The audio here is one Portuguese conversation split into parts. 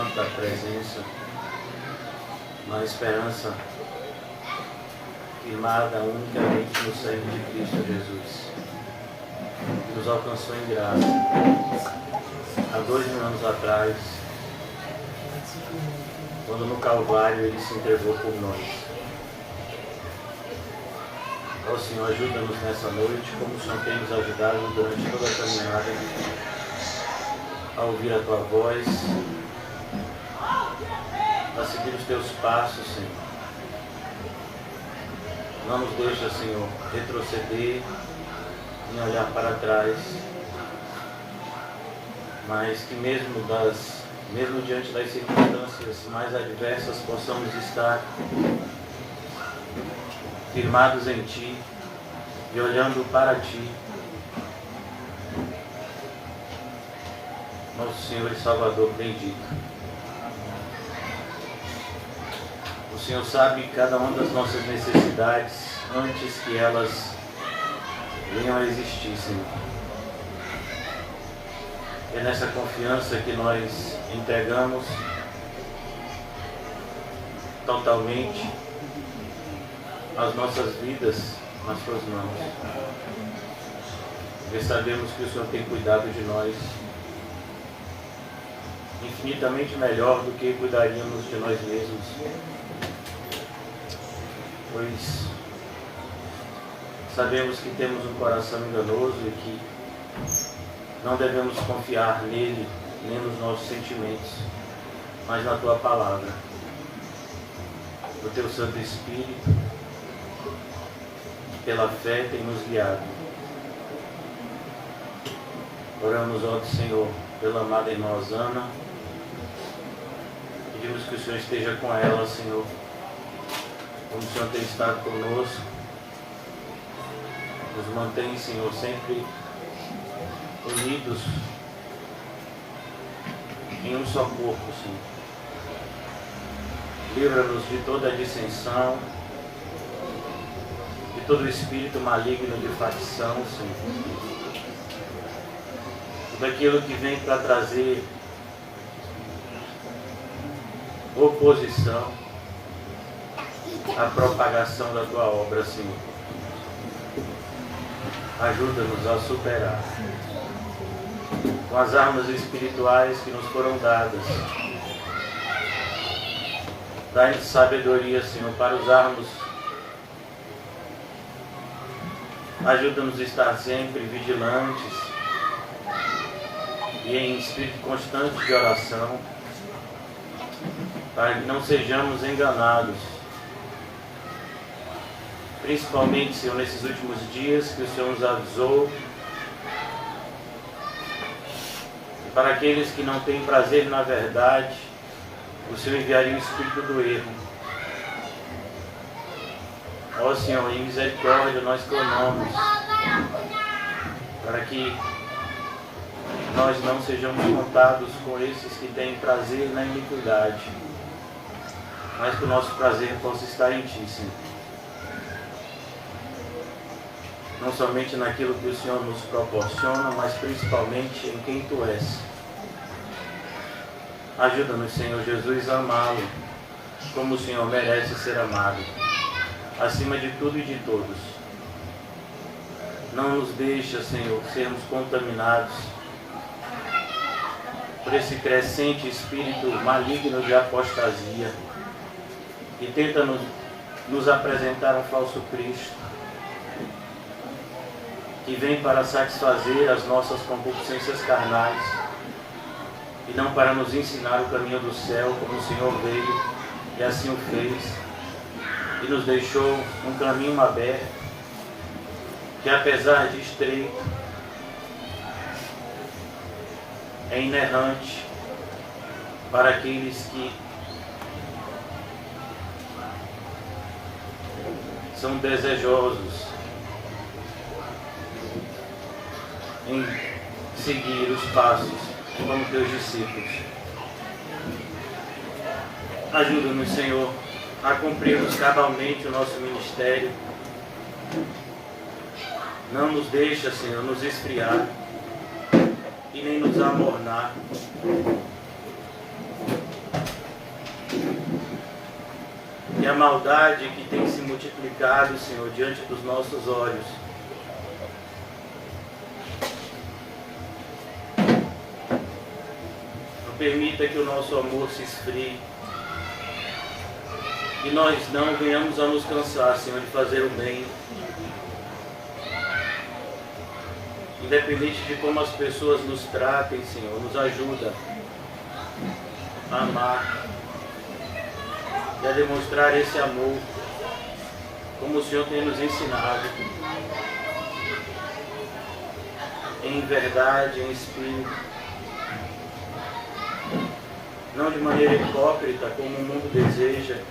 manto da presença, uma esperança firmada unicamente no sangue de Cristo Jesus, que nos alcançou em graça há 2000 anos atrás, quando no Calvário Ele se entregou por nós. Ó Senhor, ajuda-nos nessa noite, como o Senhor tem nos ajudado durante toda a caminhada, a ouvir a Tua voz, a seguir os Teus passos, Senhor. Não nos deixa, Senhor, retroceder, nem olhar para trás, mas que mesmo diante das circunstâncias mais adversas, possamos estar firmados em Ti e olhando para Ti, nosso Senhor e Salvador bendito. O Senhor sabe cada uma das nossas necessidades antes que elas venham a existir, Senhor. É nessa confiança que nós entregamos totalmente as nossas vidas nas Suas mãos. Porque sabemos que o Senhor tem cuidado de nós infinitamente melhor do que cuidaríamos de nós mesmos. Pois sabemos que temos um coração enganoso e que não devemos confiar nele, nem nos nossos sentimentos, mas na Tua palavra, no Teu Santo Espírito, que pela fé tem nos guiado. Oramos, ó Senhor, pela amada irmã Osana. Pedimos que o Senhor esteja com ela, Senhor, como o Senhor tem estado conosco. Nos mantém, Senhor, sempre unidos em um só corpo, Senhor. Livra-nos de toda a dissensão, de todo espírito maligno de facção, Senhor. Tudo aquilo que vem para trazer oposição à propagação da Tua obra, Senhor. Ajuda-nos a superar com as armas espirituais que nos foram dadas. Dá-nos sabedoria, Senhor, para usarmos. Ajuda-nos a estar sempre vigilantes e em espírito constante de oração, para que não sejamos enganados. Principalmente, Senhor, nesses últimos dias que o Senhor nos avisou, e para aqueles que não têm prazer na verdade, o Senhor enviaria o espírito do erro. Ó Senhor, em misericórdia nós clamamos, para que nós não sejamos contados com esses que têm prazer na iniquidade, mas que o nosso prazer possa estar em Ti, Senhor. Não somente naquilo que o Senhor nos proporciona, mas principalmente em quem Tu és. Ajuda-nos, Senhor Jesus, a amá-lo como o Senhor merece ser amado, acima de tudo e de todos. Não nos deixa, Senhor, sermos contaminados por esse crescente espírito maligno de apostasia que tenta nos apresentar um falso Cristo, que vem para satisfazer as nossas concupiscências carnais e não para nos ensinar o caminho do céu, como o Senhor veio e assim o fez, e nos deixou um caminho aberto, que apesar de estreito, é inerrante para aqueles que são desejosos em seguir os passos como Teus discípulos. Ajuda-nos, Senhor, a cumprirmos cabalmente o nosso ministério. Não nos deixa, Senhor, nos esfriar e nem nos amornar. e a maldade que tem se multiplicado, Senhor, diante dos nossos olhos. Não permita que o nosso amor se esfrie e nós não venhamos a nos cansar, Senhor, de fazer o bem. Independente de como as pessoas nos tratem, Senhor, nos ajuda a amar e a demonstrar esse amor, como o Senhor tem nos ensinado, em verdade, em espírito, não de maneira hipócrita, como o mundo deseja,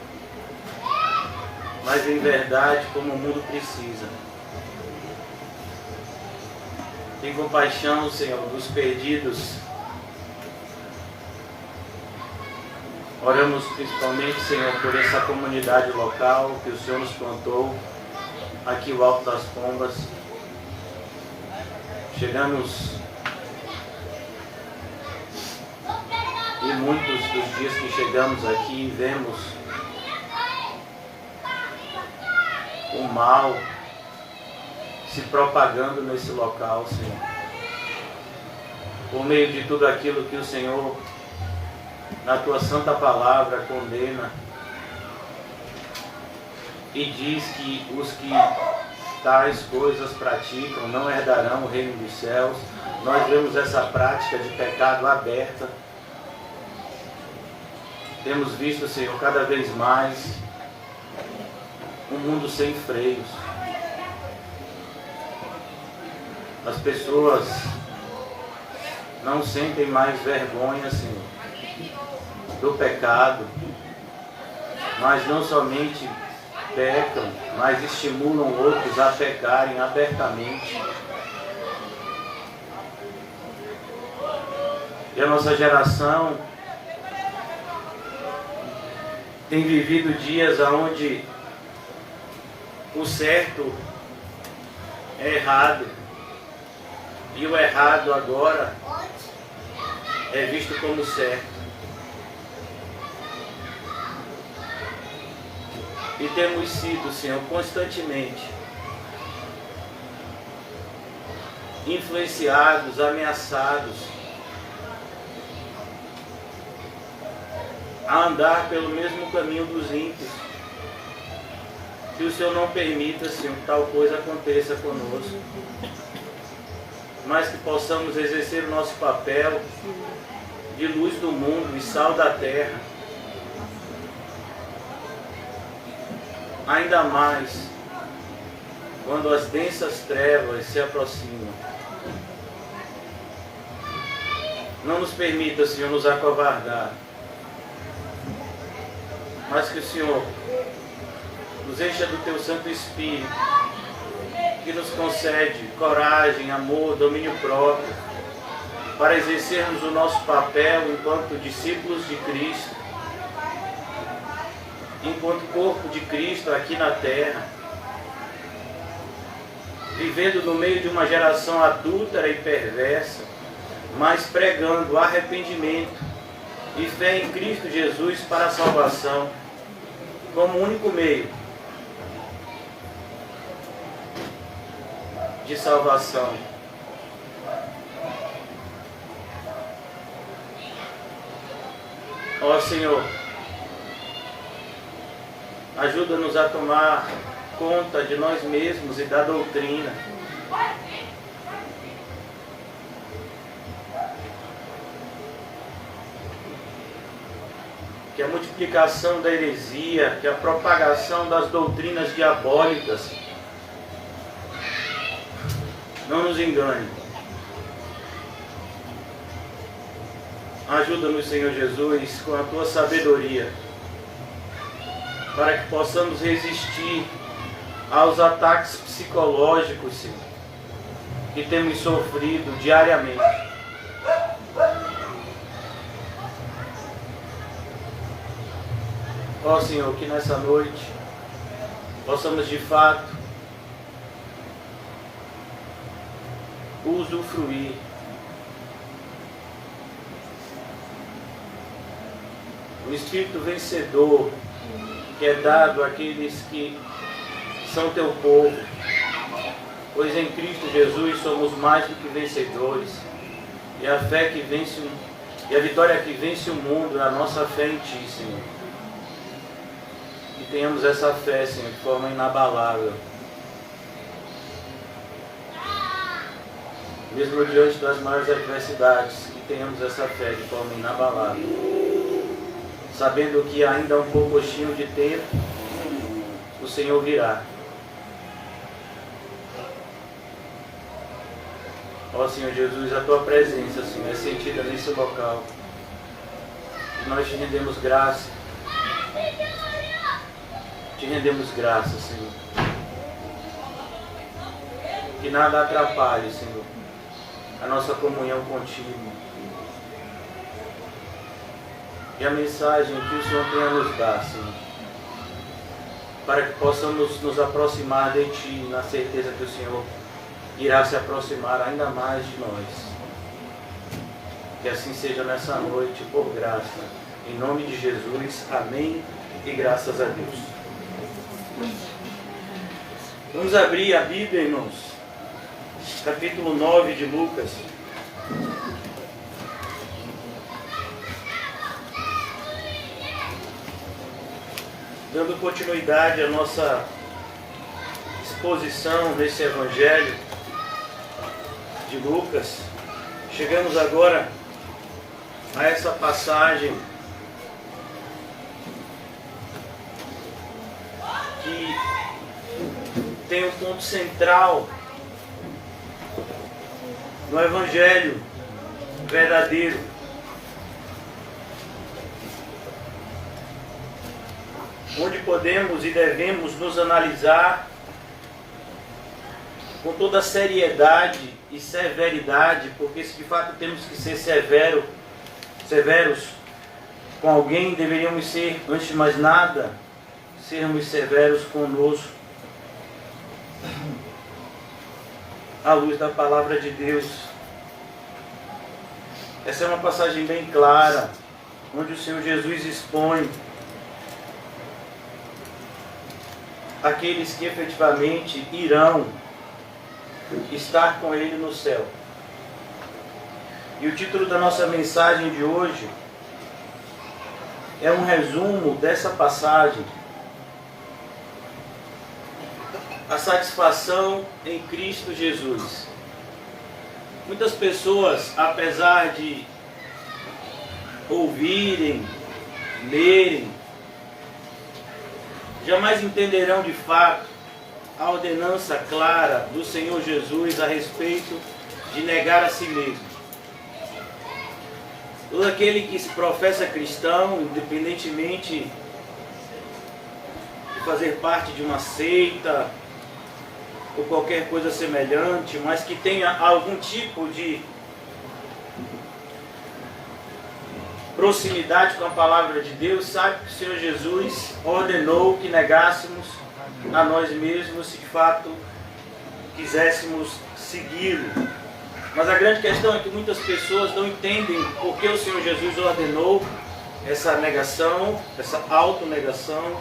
mas em verdade, como o mundo precisa. Tem compaixão, Senhor, dos perdidos. Oramos principalmente, Senhor, por essa comunidade local que o Senhor nos plantou, aqui o Alto das Pombas. Chegamos, e muitos dos dias que chegamos aqui, vemos o mal se propagando nesse local, Senhor. Por meio de tudo aquilo que o Senhor, na Tua Santa Palavra, condena e diz que os que tais coisas praticam não herdarão o reino dos céus. Nós vemos essa prática de pecado aberta. Temos visto, Senhor, cada vez mais um mundo sem freios. As pessoas não sentem mais vergonha, Senhor, do pecado, mas não somente pecam, mas estimulam outros a pecarem abertamente. E a nossa geração tem vivido dias onde o certo é errado. E o errado agora é visto como certo. E temos sido, Senhor, constantemente influenciados, ameaçados a andar pelo mesmo caminho dos ímpios. Que o Senhor não permita, Senhor, que tal coisa aconteça conosco, mas que possamos exercer o nosso papel de luz do mundo e sal da terra, ainda mais quando as densas trevas se aproximam. Não nos permita, Senhor, nos acovardar, mas que o Senhor nos encha do Teu Santo Espírito, que nos concede coragem, amor, domínio próprio, para exercermos o nosso papel enquanto discípulos de Cristo, enquanto corpo de Cristo aqui na terra, vivendo no meio de uma geração adúltera e perversa, mas pregando arrependimento e fé em Cristo Jesus para a salvação, como único meio de salvação. Ó Senhor, ajuda-nos a tomar conta de nós mesmos e da doutrina. Que a multiplicação da heresia, que a propagação das doutrinas diabólicas não nos engane. Ajuda-nos, Senhor Jesus, com a Tua sabedoria, para que possamos resistir aos ataques psicológicos, Senhor, que temos sofrido diariamente. Ó Senhor, que nessa noite possamos de fato usufruir o Espírito vencedor que é dado àqueles que são teu povo, pois em Cristo Jesus somos mais do que vencedores, e a fé que vence e a vitória que vence o mundo é a nossa fé em Ti, Senhor. Que tenhamos essa fé, Senhor, de forma inabalável, mesmo diante das maiores adversidades, que tenhamos essa fé de forma inabalável, sabendo que ainda há um pouquinho de tempo o Senhor virá. Ó Senhor Jesus, a Tua presença, Senhor, é sentida nesse local. E nós te rendemos graça. Te rendemos graça, Senhor. Que nada atrapalhe, Senhor, a nossa comunhão contigo. E a mensagem que o Senhor tem a nos dar, Senhor, para que possamos nos aproximar de Ti, na certeza que o Senhor irá se aproximar ainda mais de nós. Que assim seja nessa noite, por graça. Em nome de Jesus, amém e graças a Deus. Vamos abrir a Bíblia, irmãos. Capítulo 9 de Lucas. Dando continuidade à nossa exposição nesse Evangelho de Lucas, chegamos agora a essa passagem que tem um ponto central no Evangelho verdadeiro, onde podemos e devemos nos analisar com toda a seriedade e severidade, porque se de fato temos que ser severos com alguém, deveríamos ser, antes de mais nada, sermos severos conosco, à luz da palavra de Deus. Essa é uma passagem bem clara, onde o Senhor Jesus expõe aqueles que efetivamente irão estar com Ele no céu. E o título da nossa mensagem de hoje é um resumo dessa passagem: a satisfação em Cristo Jesus. Muitas pessoas, apesar de ouvirem, lerem, jamais entenderão de fato a ordenança clara do Senhor Jesus a respeito de negar a si mesmo. Todo aquele que se professa cristão, independentemente de fazer parte de uma seita ou qualquer coisa semelhante, mas que tenha algum tipo de proximidade com a palavra de Deus, sabe que o Senhor Jesus ordenou que negássemos a nós mesmos se de fato quiséssemos segui-lo. Mas a grande questão é que muitas pessoas não entendem por que o Senhor Jesus ordenou essa negação, essa autonegação,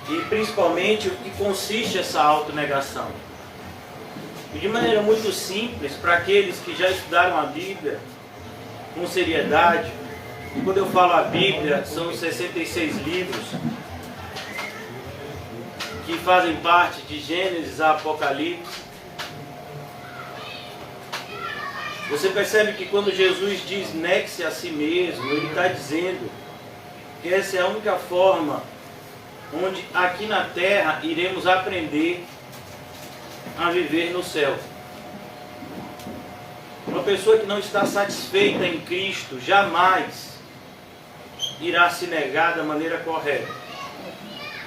e principalmente o que consiste essa autonegação. E de maneira muito simples, para aqueles que já estudaram a Bíblia com seriedade, e quando eu falo a Bíblia, são os 66 livros que fazem parte de Gênesis a Apocalipse. Você percebe que quando Jesus diz negue-se a si mesmo, Ele está dizendo que essa é a única forma onde aqui na terra iremos aprender a viver no céu. Uma pessoa que não está satisfeita em Cristo jamais irá se negar da maneira correta.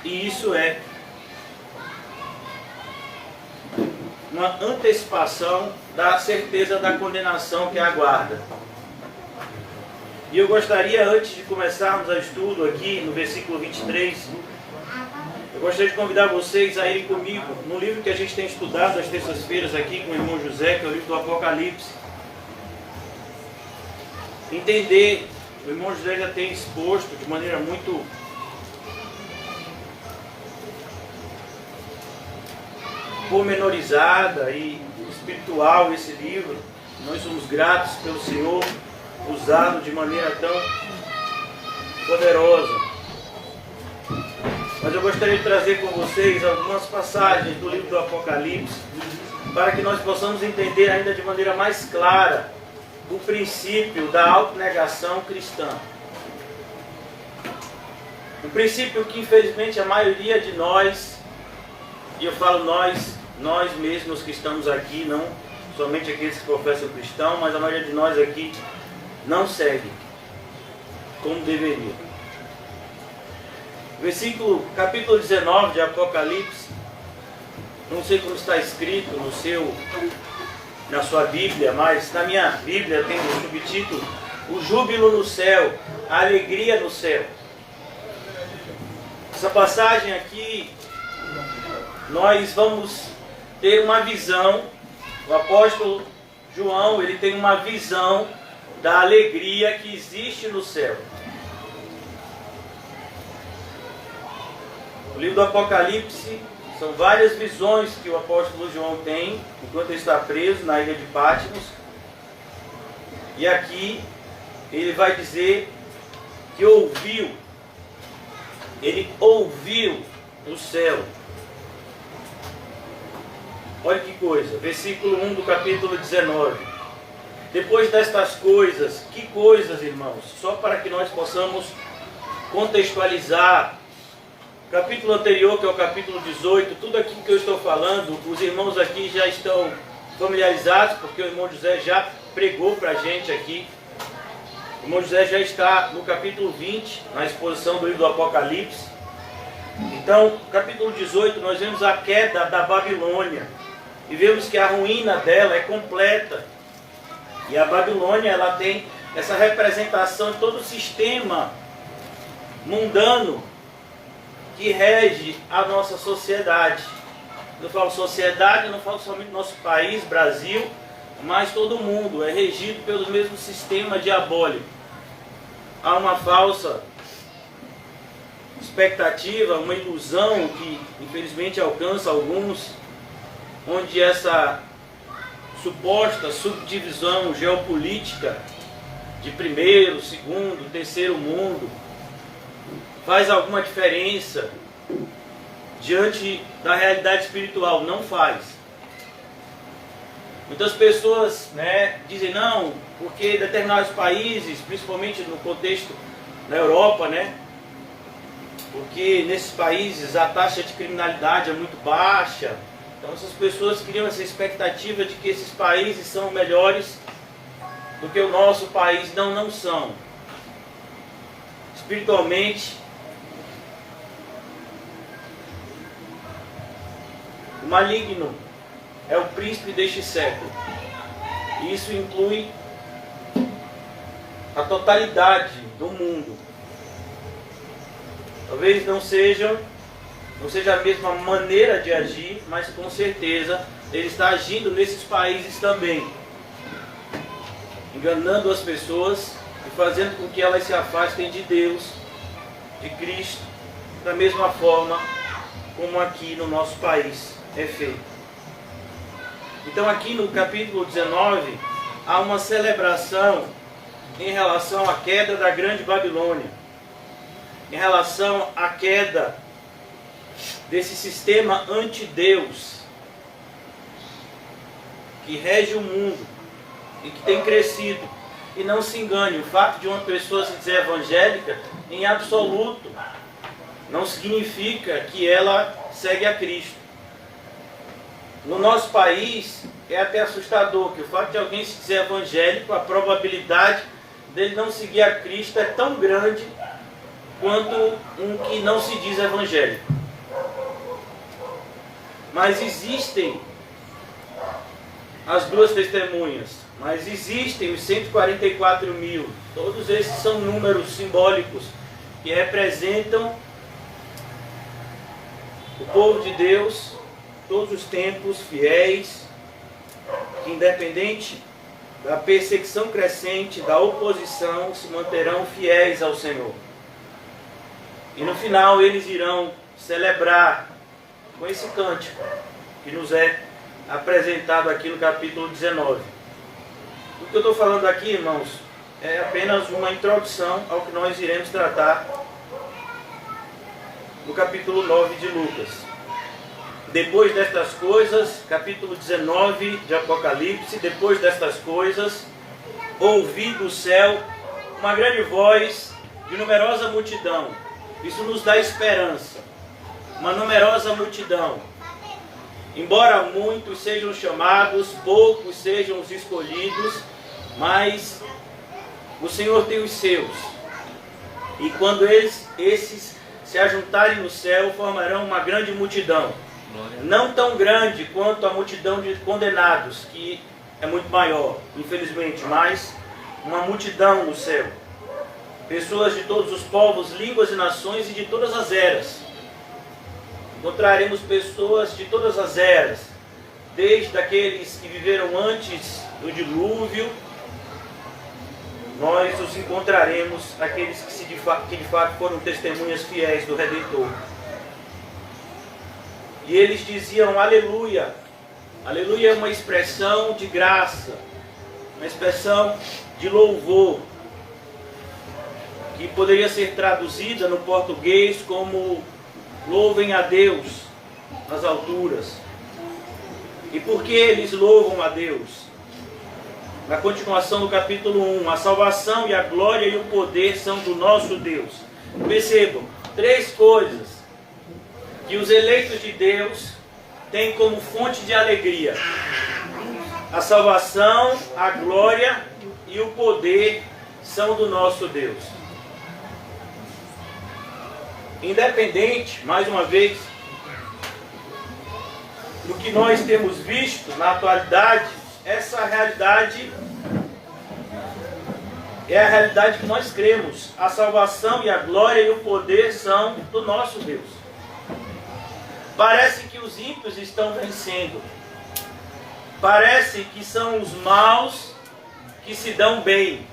E isso é uma antecipação da certeza da condenação que aguarda. E eu gostaria, antes de começarmos o estudo aqui no versículo 23, eu gostaria de convidar vocês a irem comigo no livro que a gente tem estudado às terças-feiras aqui com o irmão José, que é o livro do Apocalipse. Entender, o irmão José já tem exposto de maneira muito pormenorizada e espiritual esse livro. Nós somos gratos pelo Senhor usá-lo de maneira tão poderosa. Mas eu gostaria de trazer com vocês algumas passagens do livro do Apocalipse para que nós possamos entender ainda de maneira mais clara o princípio da autonegação cristã. Um princípio que infelizmente a maioria de nós, e eu falo nós mesmos que estamos aqui, não somente aqueles que professam cristão, mas a maioria de nós aqui não segue como deveria. Capítulo 19 de Apocalipse, não sei como está escrito na sua Bíblia, mas na minha Bíblia tem o subtítulo: O júbilo no céu, a alegria no céu. Essa passagem aqui, nós vamos ter uma visão. O apóstolo João, ele tem uma visão da alegria que existe no céu. O livro do Apocalipse são várias visões que o apóstolo João tem enquanto ele está preso na ilha de Patmos. E aqui ele vai dizer que ele ouviu o céu. Olha que coisa, versículo 1 do capítulo 19. Depois destas coisas, que coisas, irmãos? Só para que nós possamos contextualizar. O capítulo anterior, que é o capítulo 18, tudo aquilo que eu estou falando, os irmãos aqui já estão familiarizados, porque o irmão José já pregou para a gente aqui. O irmão José já está no capítulo 20, na exposição do livro do Apocalipse. Então, no capítulo 18, nós vemos a queda da Babilônia. E vemos que a ruína dela é completa. E a Babilônia, ela tem essa representação de todo o sistema mundano que rege a nossa sociedade. Eu falo sociedade, eu não falo somente do nosso país, Brasil, mas todo mundo é regido pelo mesmo sistema diabólico. Há uma falsa expectativa, uma ilusão que infelizmente alcança alguns, onde essa suposta subdivisão geopolítica de primeiro, segundo, terceiro mundo faz alguma diferença diante da realidade espiritual. Não faz. Muitas pessoas, dizem não, porque determinados países, principalmente no contexto da Europa, porque nesses países a taxa de criminalidade é muito baixa. Então essas pessoas criam essa expectativa de que esses países são melhores do que o nosso país. Não são. Espiritualmente, o maligno é o príncipe deste século. E isso inclui a totalidade do mundo. Talvez não seja a mesma maneira de agir, mas com certeza ele está agindo nesses países também, enganando as pessoas e fazendo com que elas se afastem de Deus, de Cristo, da mesma forma como aqui no nosso país é feito. Então aqui no capítulo 19 há uma celebração em relação à queda da grande Babilônia, em relação à queda desse sistema anti-Deus que rege o mundo e que tem crescido. E não se engane, o fato de uma pessoa se dizer evangélica, em absoluto, não significa que ela segue a Cristo. No nosso país é até assustador que o fato de alguém se dizer evangélico, a probabilidade dele não seguir a Cristo é tão grande quanto um que não se diz evangélico. Mas existem as duas testemunhas, mas existem os 144 mil. Todos esses são números simbólicos que representam o povo de Deus, todos os tempos fiéis, que independente da perseguição crescente, da oposição, se manterão fiéis ao Senhor. E no final eles irão celebrar com esse cântico: que nos é apresentado aqui no capítulo 19. O que eu estou falando aqui, irmãos, é apenas uma introdução ao que nós iremos tratar no capítulo 9 de Lucas. Depois destas coisas, capítulo 19 de Apocalipse, depois destas coisas, ouvi do céu uma grande voz de numerosa multidão. Isso nos dá esperança. Uma numerosa multidão. Embora muitos sejam chamados, poucos sejam os escolhidos, mas o Senhor tem os seus. E quando esses se ajuntarem no céu, formarão uma grande multidão. Não tão grande quanto a multidão de condenados, que é muito maior, infelizmente, mas uma multidão no céu. Pessoas de todos os povos, línguas e nações e de todas as eras. Encontraremos pessoas de todas as eras, desde aqueles que viveram antes do dilúvio. Nós os encontraremos, aqueles que de fato foram testemunhas fiéis do Redentor. E eles diziam aleluia. Aleluia é uma expressão de graça, uma expressão de louvor, que poderia ser traduzida no português como louvem a Deus nas alturas. E por que eles louvam a Deus? Na continuação do capítulo 1, a salvação e a glória e o poder são do nosso Deus. Percebam, 3 coisas que os eleitos de Deus têm como fonte de alegria: a salvação, a glória e o poder são do nosso Deus. Independente, mais uma vez, do que nós temos visto na atualidade, essa realidade é a realidade que nós cremos. A salvação e a glória e o poder são do nosso Deus. Parece que os ímpios estão vencendo. Parece que são os maus que se dão bem.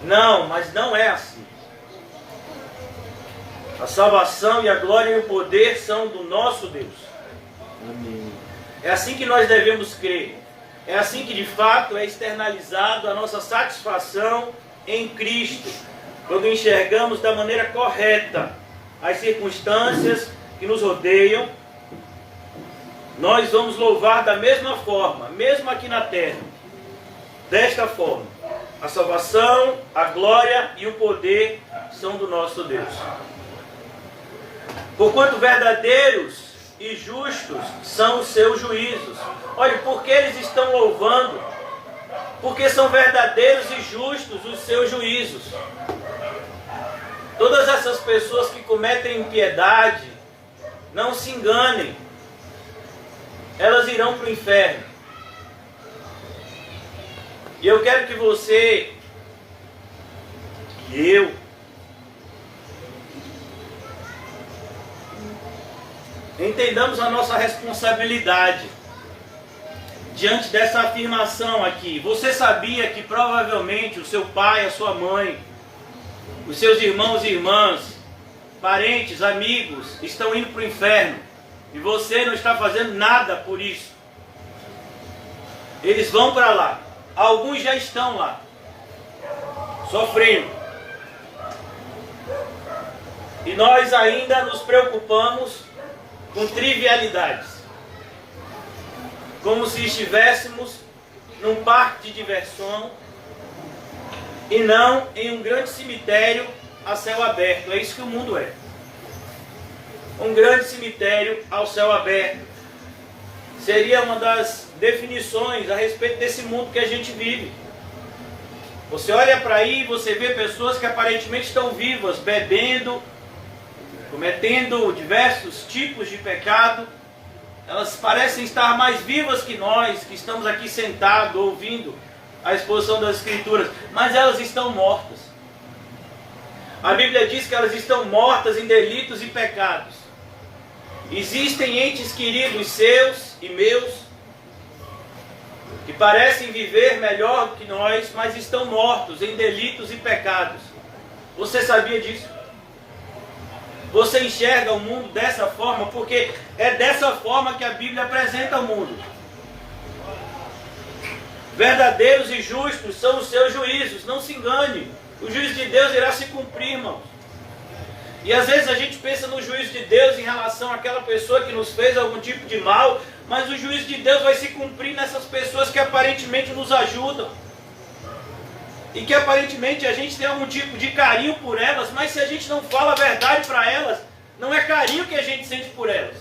Não, mas não é assim. A salvação e a glória e o poder são do nosso Deus. Amém. É assim que nós devemos crer. É assim que de fato é externalizado a nossa satisfação em Cristo, quando enxergamos da maneira correta as circunstâncias que nos rodeiam. Nós vamos louvar da mesma forma, mesmo aqui na terra, desta forma: a salvação, a glória e o poder são do nosso Deus. Porquanto verdadeiros e justos são os seus juízos. Olha, por que eles estão louvando? Porque são verdadeiros e justos os seus juízos. Todas essas pessoas que cometem impiedade, não se enganem, elas irão para o inferno. E eu quero que você e eu entendamos a nossa responsabilidade diante dessa afirmação aqui. Você sabia que provavelmente o seu pai, a sua mãe, os seus irmãos e irmãs, parentes, amigos, estão indo para o inferno e você não está fazendo nada por isso? Eles vão para lá. Alguns já estão lá, sofrendo. E nós ainda nos preocupamos com trivialidades, como se estivéssemos num parque de diversão e não em um grande cemitério a céu aberto. É isso que o mundo é. Um grande cemitério ao céu aberto seria uma das definições a respeito desse mundo que a gente vive. Você olha para aí e você vê pessoas que aparentemente estão vivas, bebendo, cometendo diversos tipos de pecado. Elas parecem estar mais vivas que nós, que estamos aqui sentados, ouvindo a exposição das Escrituras, mas elas estão mortas. A Bíblia diz que elas estão mortas em delitos e pecados. Existem entes queridos seus e meus, que parecem viver melhor do que nós, mas estão mortos em delitos e pecados. Você sabia disso? Você enxerga o mundo dessa forma porque é dessa forma que a Bíblia apresenta o mundo. Verdadeiros e justos são os seus juízos, não se engane. O juízo de Deus irá se cumprir, irmãos. E às vezes a gente pensa no juízo de Deus em relação àquela pessoa que nos fez algum tipo de mal, mas o juízo de Deus vai se cumprir nessas pessoas que aparentemente nos ajudam. E que aparentemente a gente tem algum tipo de carinho por elas, mas se a gente não fala a verdade para elas, não é carinho que a gente sente por elas.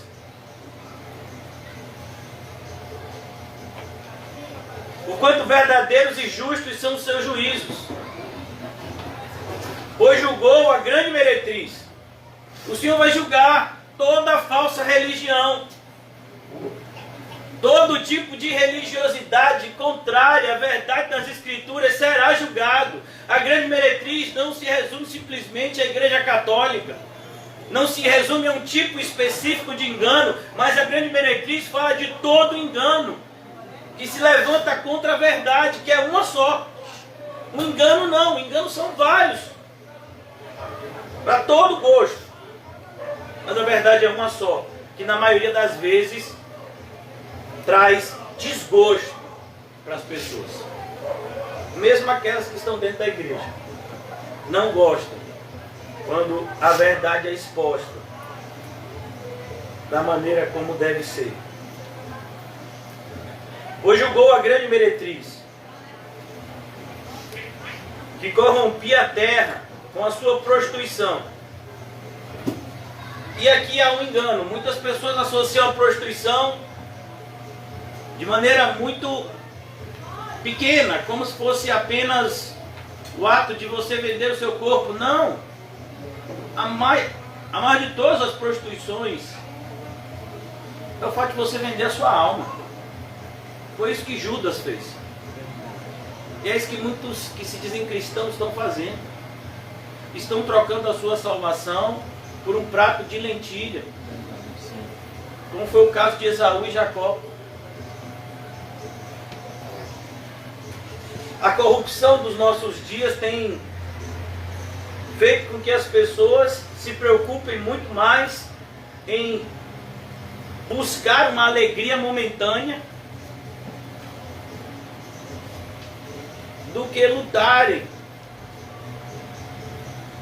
Porquanto verdadeiros e justos são os seus juízos. Pois julgou a grande meretriz. O Senhor vai julgar toda falsa religião. Todo tipo de religiosidade contrária à verdade das Escrituras será julgado. A grande meretriz não se resume simplesmente à Igreja Católica. Não se resume a um tipo específico de engano, mas a grande meretriz fala de todo engano que se levanta contra a verdade, que é uma só. O engano não, o engano são vários. Para todo gosto. Mas a verdade é uma só, que na maioria das vezes traz desgosto para as pessoas. Mesmo aquelas que estão dentro da igreja. Não gostam quando a verdade é exposta da maneira como deve ser. Pois julgou a grande meretriz, que corrompia a terra com a sua prostituição. E aqui há um engano. Muitas pessoas associam a prostituição de maneira muito pequena, como se fosse apenas o ato de você vender o seu corpo. Não! A mais de todas as prostituições é o fato de você vender a sua alma. Foi isso que Judas fez. E é isso que muitos que se dizem cristãos estão fazendo. Estão trocando a sua salvação por um prato de lentilha. Como foi o caso de Esaú e Jacó. A corrupção dos nossos dias tem feito com que as pessoas se preocupem muito mais em buscar uma alegria momentânea do que lutarem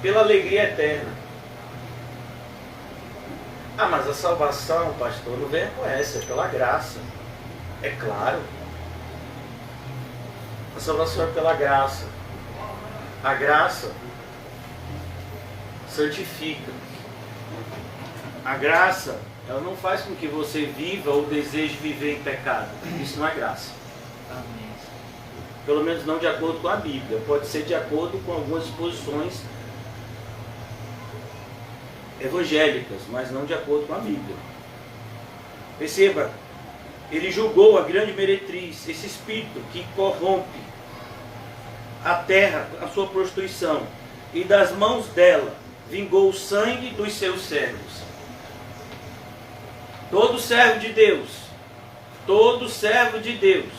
pela alegria eterna. Ah, mas a salvação, pastor, não vem com essa, é pela graça. É claro. A salvação é pela graça. A graça santifica. A graça, ela não faz com que você viva ou deseje viver em pecado. Isso não é graça. Amém. Pelo menos não de acordo com a Bíblia. Pode ser de acordo com algumas exposições evangélicas, mas não de acordo com a Bíblia. Perceba, ele julgou a grande meretriz, esse espírito que corrompe a terra, a sua prostituição, e das mãos dela vingou o sangue dos seus servos. Todo servo de Deus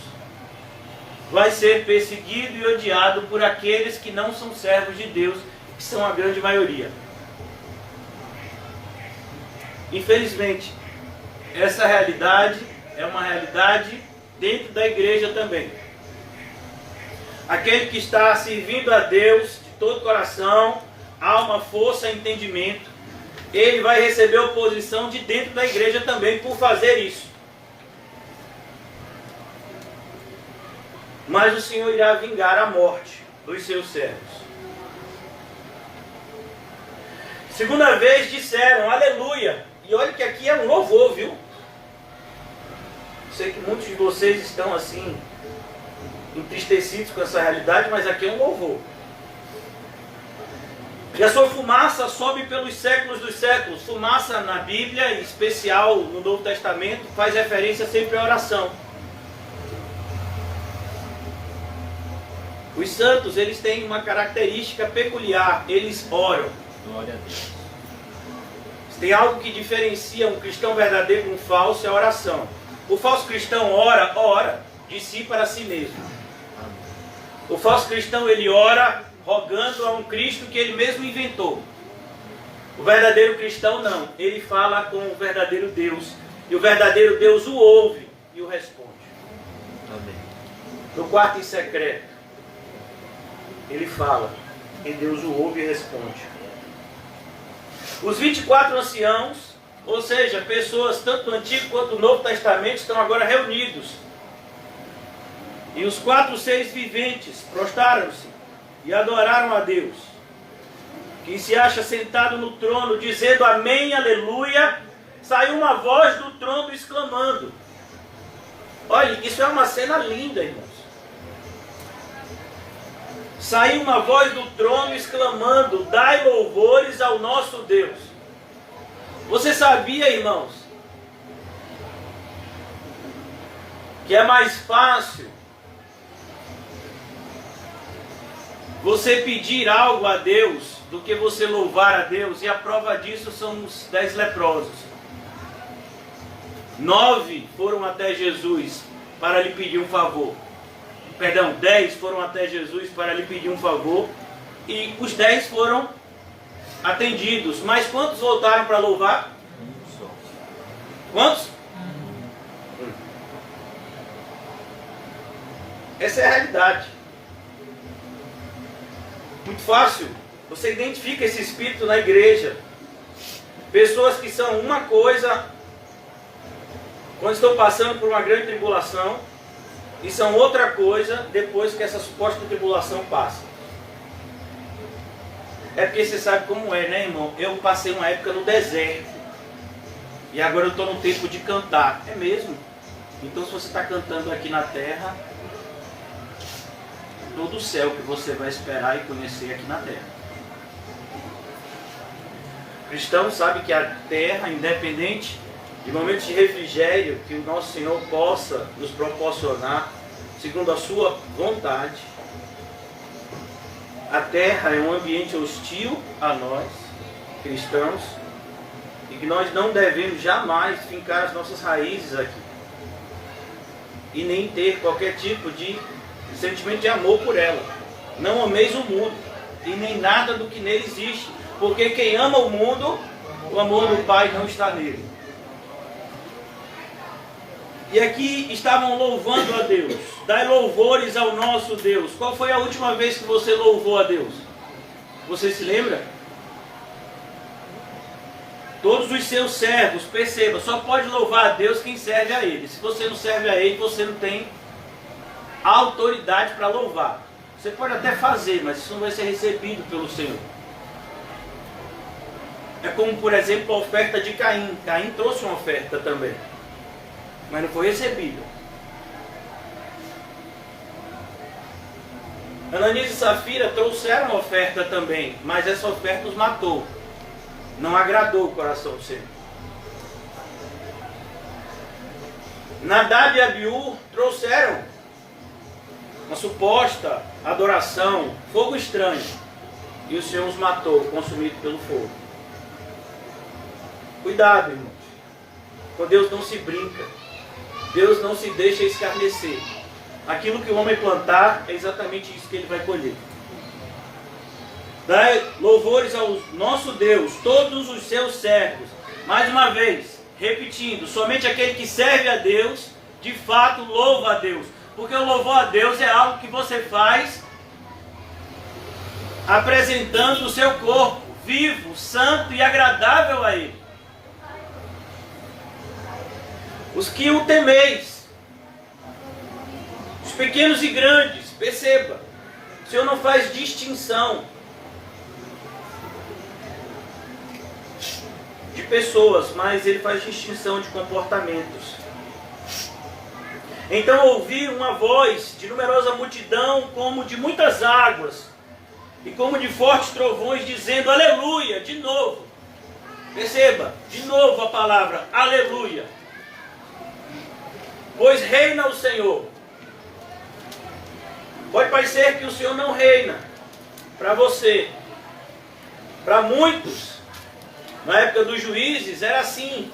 vai ser perseguido e odiado por aqueles que não são servos de Deus, que são a grande maioria. Infelizmente, essa realidade é uma realidade dentro da igreja também. Aquele que está servindo a Deus de todo coração, alma, força, entendimento, ele vai receber oposição de dentro da igreja também por fazer isso. Mas o Senhor irá vingar a morte dos seus servos. Segunda vez disseram, aleluia. E olha que aqui é um louvor, viu? Sei que muitos de vocês estão assim, entristecidos com essa realidade, mas aqui é um louvor. E a sua fumaça sobe pelos séculos dos séculos. Fumaça na Bíblia, em especial no Novo Testamento, faz referência sempre à oração. Os santos, eles têm uma característica peculiar, eles oram. Glória a Deus. Tem algo que diferencia um cristão verdadeiro de um falso, é a oração. O falso cristão ora de si para si mesmo. O falso cristão, ele ora rogando a um Cristo que ele mesmo inventou. O verdadeiro cristão não. Ele fala com o verdadeiro Deus. E o verdadeiro Deus o ouve e o responde. Amém. No quarto em secreto, ele fala. E Deus o ouve e responde. Os 24 anciãos, ou seja, pessoas tanto do Antigo quanto do Novo Testamento, estão agora reunidos. E os 4 seres viventes prostraram-se e adoraram a Deus, que se acha sentado no trono, dizendo amém, aleluia. Saiu uma voz do trono exclamando. Olha, isso é uma cena linda, irmãos. Saiu uma voz do trono exclamando, dai louvores ao nosso Deus. Você sabia, irmãos, que é mais fácil você pedir algo a Deus do que você louvar a Deus? E a prova disso são os 10 leprosos. 9 foram até Jesus para lhe pedir um favor. 10 foram até Jesus para lhe pedir um favor. E os 10 foram atendidos. Mas quantos voltaram para louvar? Quantos? Essa é a realidade. Muito fácil. Você identifica esse espírito na igreja. Pessoas que são uma coisa quando estão passando por uma grande tribulação, e são outra coisa depois que essa suposta tribulação passa. É porque você sabe como é, né, irmão? Eu passei uma época no deserto, e agora eu estou no tempo de cantar. É mesmo? Então se você está cantando aqui na terra, todo o céu que você vai esperar e conhecer aqui na terra. O cristão sabe que a terra, independente de momentos de refrigério que o nosso Senhor possa nos proporcionar, segundo a sua vontade, a terra é um ambiente hostil a nós, cristãos, e que nós não devemos jamais fincar as nossas raízes aqui, e nem ter qualquer tipo de sentimento de amor por ela. Não ameis o mundo, e nem nada do que nele existe, porque quem ama o mundo, o amor do Pai não está nele. E aqui estavam louvando a Deus. Dai louvores ao nosso Deus. Qual foi a última vez que você louvou a Deus? Você se lembra? Todos os seus servos, perceba, só pode louvar a Deus quem serve a Ele. Se você não serve a Ele, você não tem autoridade para louvar. Você pode até fazer, mas isso não vai ser recebido pelo Senhor. É como, por exemplo, a oferta de Caim. Caim trouxe uma oferta também, mas não foi recebido. Ananias e Safira trouxeram uma oferta também, mas essa oferta os matou. Não agradou o coração do Senhor. Nadab e Abiú trouxeram uma suposta adoração, fogo estranho, e o Senhor os matou, consumido pelo fogo. Cuidado, irmãos. Com Deus não se brinca. Deus não se deixa escarnecer. Aquilo que o homem plantar é exatamente isso que ele vai colher. Dai louvores ao nosso Deus, todos os seus servos. Mais uma vez, repetindo, somente aquele que serve a Deus, de fato louva a Deus. Porque o louvor a Deus é algo que você faz apresentando o seu corpo vivo, santo e agradável a Ele. Os que o temeis, os pequenos e grandes, perceba, o Senhor não faz distinção de pessoas, mas Ele faz distinção de comportamentos. Então ouvi uma voz de numerosa multidão, como de muitas águas, e como de fortes trovões, dizendo, aleluia, de novo. Perceba, de novo a palavra, aleluia. Pois reina o Senhor. Pode parecer que o Senhor não reina para você. Para muitos, na época dos juízes, era assim.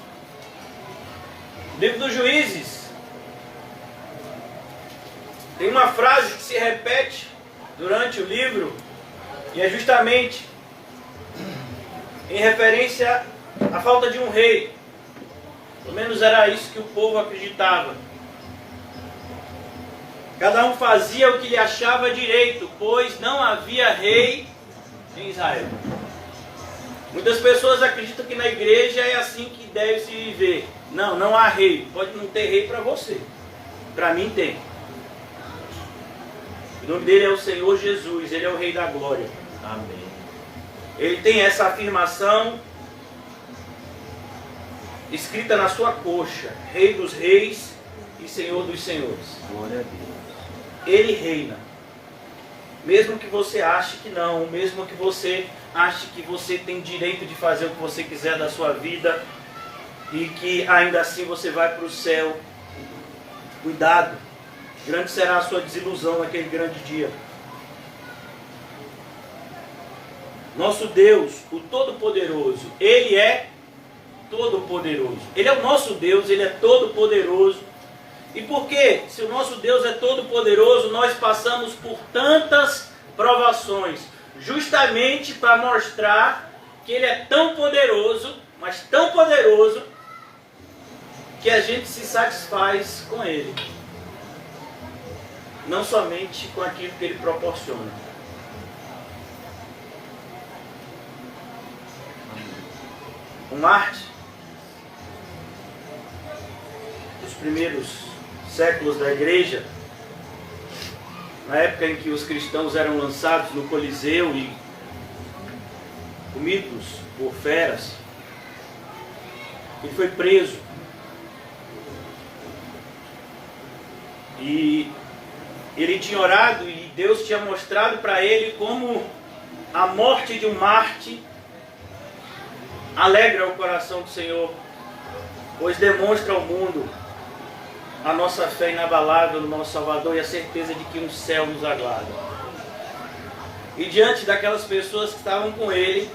No livro dos juízes, tem uma frase que se repete durante o livro, e é justamente em referência à falta de um rei. Pelo menos era isso que o povo acreditava. Cada um fazia o que lhe achava direito, pois não havia rei em Israel. Muitas pessoas acreditam que na igreja é assim que deve se viver. Não, não há rei. Pode não ter rei para você. Para mim tem. O nome dele é o Senhor Jesus. Ele é o Rei da Glória. Amém. Ele tem essa afirmação escrita na sua coxa: Rei dos Reis e Senhor dos Senhores. Glória a Deus. Ele reina. Mesmo que você ache que não, mesmo que você ache que você tem direito de fazer o que você quiser da sua vida e que ainda assim você vai para o céu, cuidado, grande será a sua desilusão naquele grande dia. Nosso Deus, o Todo-Poderoso, Ele é Todo-Poderoso. Ele é o nosso Deus, Ele é Todo-Poderoso. E por quê? Se o nosso Deus é todo-poderoso, nós passamos por tantas provações, justamente para mostrar que Ele é tão poderoso, mas tão poderoso, que a gente se satisfaz com Ele. Não somente com aquilo que Ele proporciona. O Marte, dos primeiros séculos da igreja, na época em que os cristãos eram lançados no Coliseu e comidos por feras, ele foi preso. E ele tinha orado e Deus tinha mostrado para ele como a morte de um Marte alegra o coração do Senhor, pois demonstra ao mundo a nossa fé inabalável no nosso Salvador e a certeza de que um céu nos aguarda. E diante daquelas pessoas que estavam com ele,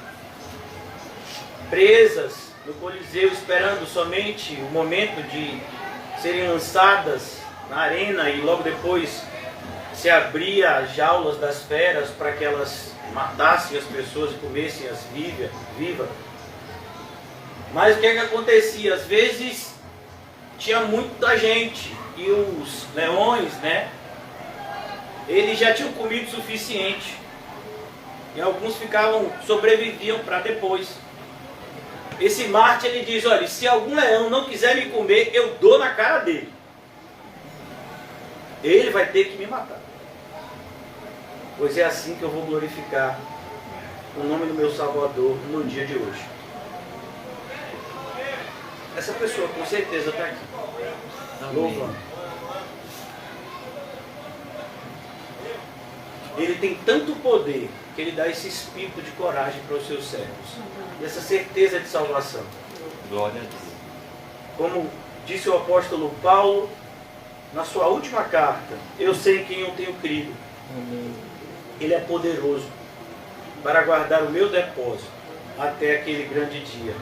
presas no Coliseu, esperando somente o momento de serem lançadas na arena e logo depois se abria as jaulas das feras para que elas matassem as pessoas e comessem as vivas. Mas o que é que acontecia? Às vezes tinha muita gente e os leões, eles já tinham comido o suficiente. E alguns sobreviviam para depois. Esse Marte, ele diz: olha, se algum leão não quiser me comer, eu dou na cara dele. Ele vai ter que me matar. Pois é assim que eu vou glorificar o nome do meu Salvador no dia de hoje. Essa pessoa com certeza está aqui. Louvando. Ele tem tanto poder que ele dá esse espírito de coragem para os seus servos. E essa certeza de salvação. Glória a Deus. Como disse o apóstolo Paulo na sua última carta: eu sei em quem eu tenho crido. Amém. Ele é poderoso para guardar o meu depósito até aquele grande dia.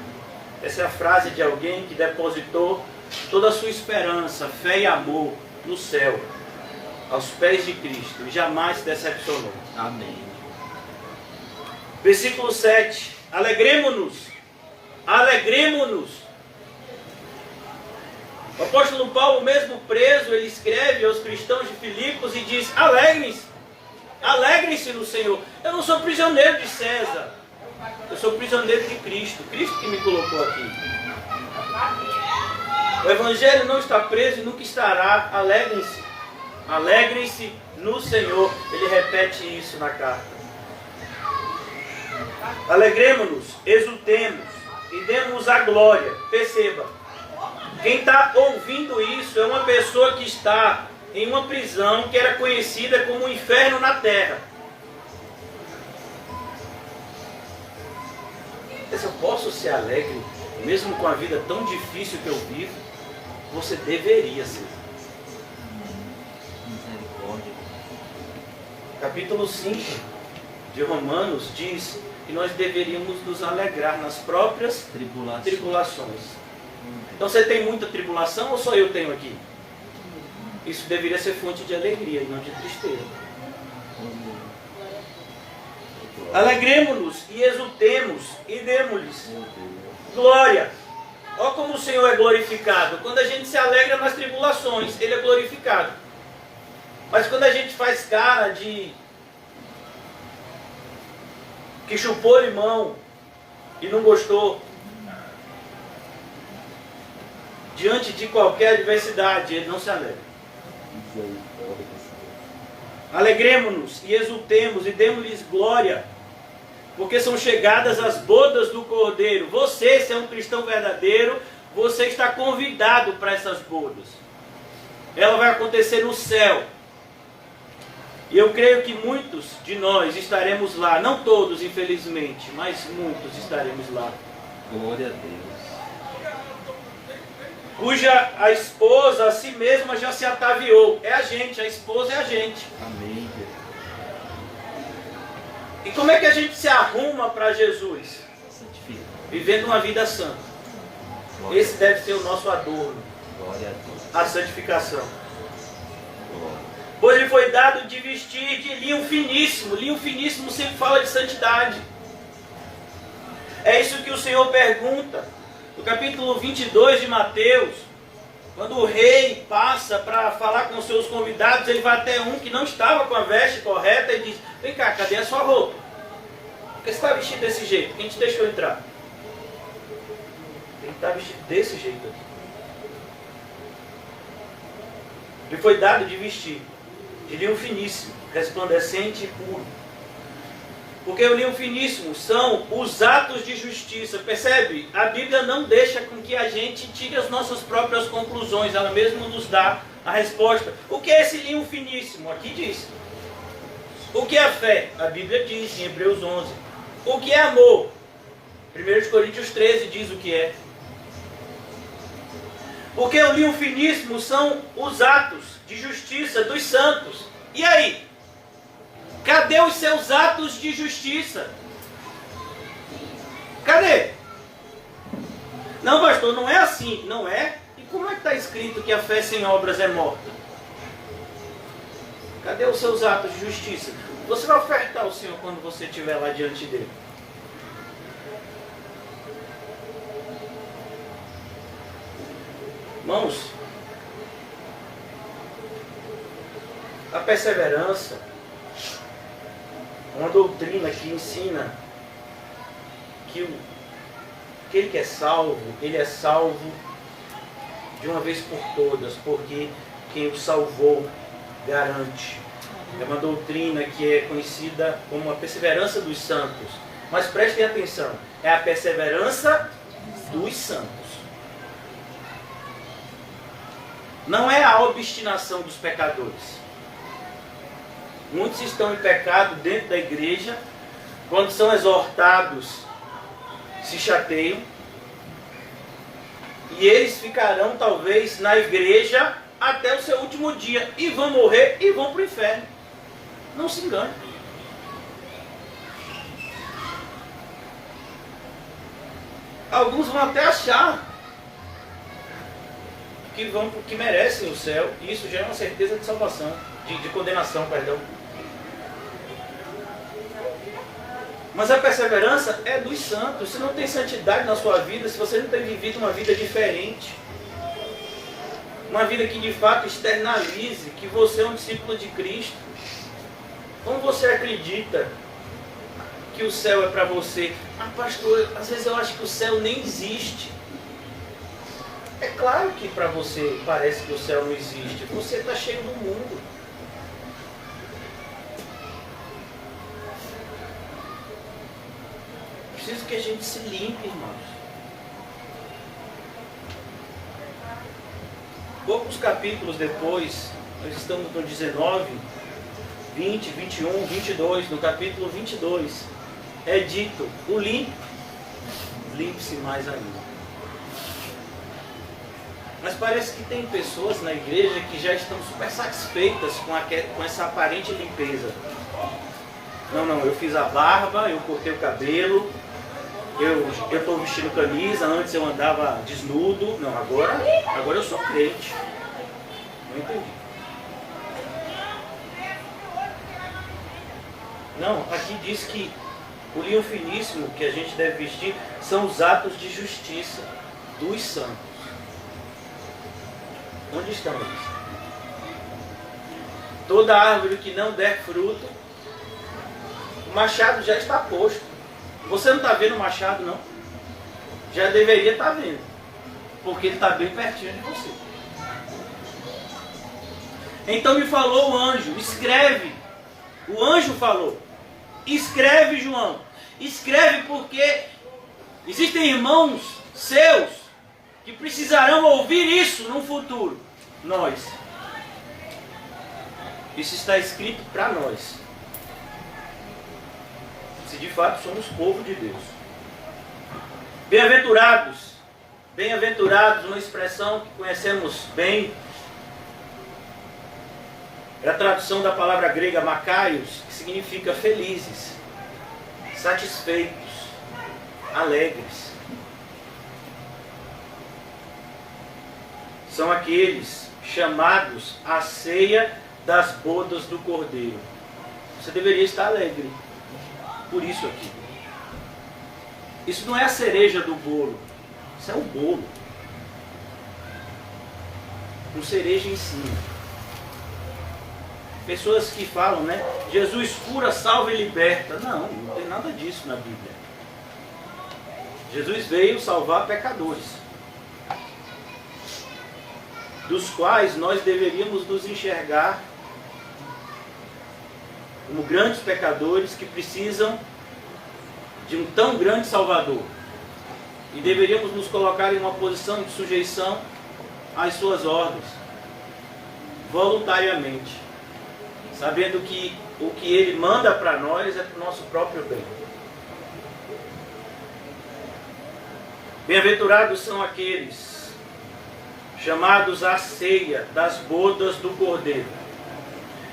Essa é a frase de alguém que depositou toda a sua esperança, fé e amor no céu, aos pés de Cristo, e jamais se decepcionou. Amém. Versículo 7. Alegremo-nos. Alegremo-nos. O apóstolo Paulo, mesmo preso, ele escreve aos cristãos de Filipos e diz: alegrem-se. Alegrem-se no Senhor. Eu não sou prisioneiro de César. Eu sou prisioneiro de Cristo. Cristo que me colocou aqui. O Evangelho não está preso e nunca estará. Alegrem-se. Alegrem-se no Senhor. Ele repete isso na carta. Alegremos-nos, exultemos e demos a glória. Perceba, quem está ouvindo isso é uma pessoa que está em uma prisão que era conhecida como o inferno na terra. Se eu posso ser alegre, mesmo com a vida tão difícil que eu vivo, você deveria ser. Misericórdia. Capítulo 5 de Romanos diz que nós deveríamos nos alegrar nas próprias tribulações. Então você tem muita tribulação ou só eu tenho aqui? Isso deveria ser fonte de alegria e não de tristeza. Alegremos-nos e exultemos e demos-lhes glória. Olha como o Senhor é glorificado. Quando a gente se alegra nas tribulações, Ele é glorificado. Mas quando a gente faz cara de que chupou limão e não gostou, diante de qualquer adversidade, Ele não se alegra. Alegremos-nos e exultemos e demos-lhes glória, porque são chegadas as bodas do Cordeiro. Você, se é um cristão verdadeiro, você está convidado para essas bodas. Ela vai acontecer no céu. E eu creio que muitos de nós estaremos lá. Não todos, infelizmente, mas muitos estaremos lá. Glória a Deus. Cuja a esposa a si mesma já se ataviou. É a gente, a esposa é a gente. Amém. E como é que a gente se arruma para Jesus? Santifica. Vivendo uma vida santa. Glória Esse deve ser o nosso adorno. Glória a Deus. A santificação. Glória. Pois lhe foi dado de vestir de linho finíssimo. Linho finíssimo sempre fala de santidade. É isso que o Senhor pergunta. No capítulo 22 de Mateus, quando o rei passa para falar com os seus convidados, ele vai até um que não estava com a veste correta e diz: vem cá, cadê a sua roupa? Por que você está vestido desse jeito? Quem te deixou entrar? Ele está vestido desse jeito aqui. Lhe foi dado de vestir de linho finíssimo, resplandecente e puro. Porque o linho finíssimo são os atos de justiça. Percebe? A Bíblia não deixa com que a gente tire as nossas próprias conclusões. Ela mesma nos dá a resposta. O que é esse linho finíssimo? Aqui diz. O que é fé? A Bíblia diz em Hebreus 11. O que é amor? 1 Coríntios 13 diz o que é. Porque o linho finíssimo são os atos de justiça dos santos. E aí? Cadê os seus atos de justiça? Cadê? Não, pastor, não é assim. Não é? E como é que está escrito que a fé sem obras é morta? Cadê os seus atos de justiça? Você vai ofertar ao Senhor quando você estiver lá diante dele. Irmãos, a perseverança é uma doutrina que ensina que aquele que é salvo, ele é salvo de uma vez por todas, porque quem o salvou garante. É uma doutrina que é conhecida como a perseverança dos santos. Mas prestem atenção, é a perseverança dos santos. Não é a obstinação dos pecadores. Muitos estão em pecado dentro da igreja, quando são exortados, se chateiam, e eles ficarão talvez na igreja até o seu último dia, e vão morrer e vão para o inferno. Não se engane. Alguns vão até achar que merecem o céu, e isso já é uma certeza de salvação, de condenação, perdão. Mas a perseverança é dos santos. Se não tem santidade na sua vida, se você não tem vivido uma vida diferente, uma vida que de fato externalize que você é um discípulo de Cristo, como você acredita que o céu é para você? Ah, pastor, às vezes eu acho que o céu nem existe. É claro que para você parece que o céu não existe. Você está cheio do mundo. Preciso que a gente se limpe, irmãos. Poucos capítulos depois, nós estamos no 19, 20, 21, 22, no capítulo 22, é dito: o limpe-se mais ainda. Mas parece que tem pessoas na igreja que já estão super satisfeitas com essa aparente limpeza. Não, eu fiz a barba, eu cortei o cabelo, eu estou vestindo camisa, antes eu andava desnudo. Não, agora eu sou crente. Não entendi. Não, aqui diz que O linho finíssimo que a gente deve vestir são os atos de justiça dos santos. Onde estão eles? Toda árvore que não der fruto, o machado já está posto. Você não está vendo o machado, não? Já deveria estar vendo, porque ele está bem pertinho de você. Então me falou o anjo, escreve. O anjo falou, escreve, João. Escreve, porque existem irmãos seus que precisarão ouvir isso no futuro. Nós. Isso está escrito para nós. Se de fato somos povo de Deus. Bem-aventurados. Bem-aventurados, uma expressão que conhecemos bem. É a tradução da palavra grega makaios, que significa felizes, satisfeitos, alegres. São aqueles chamados à ceia das bodas do Cordeiro. Você deveria estar alegre por isso aqui. Isso não é a cereja do bolo, isso é o bolo com cereja em cima. Pessoas que falam, né? Jesus cura, salva e liberta. Não, não tem nada disso na Bíblia. Jesus veio salvar pecadores, dos quais nós deveríamos nos enxergar como grandes pecadores que precisam de um tão grande Salvador. E deveríamos nos colocar em uma posição de sujeição às suas ordens, voluntariamente, sabendo que o que Ele manda para nós é para o nosso próprio bem. Bem-aventurados são aqueles chamados à ceia das bodas do Cordeiro.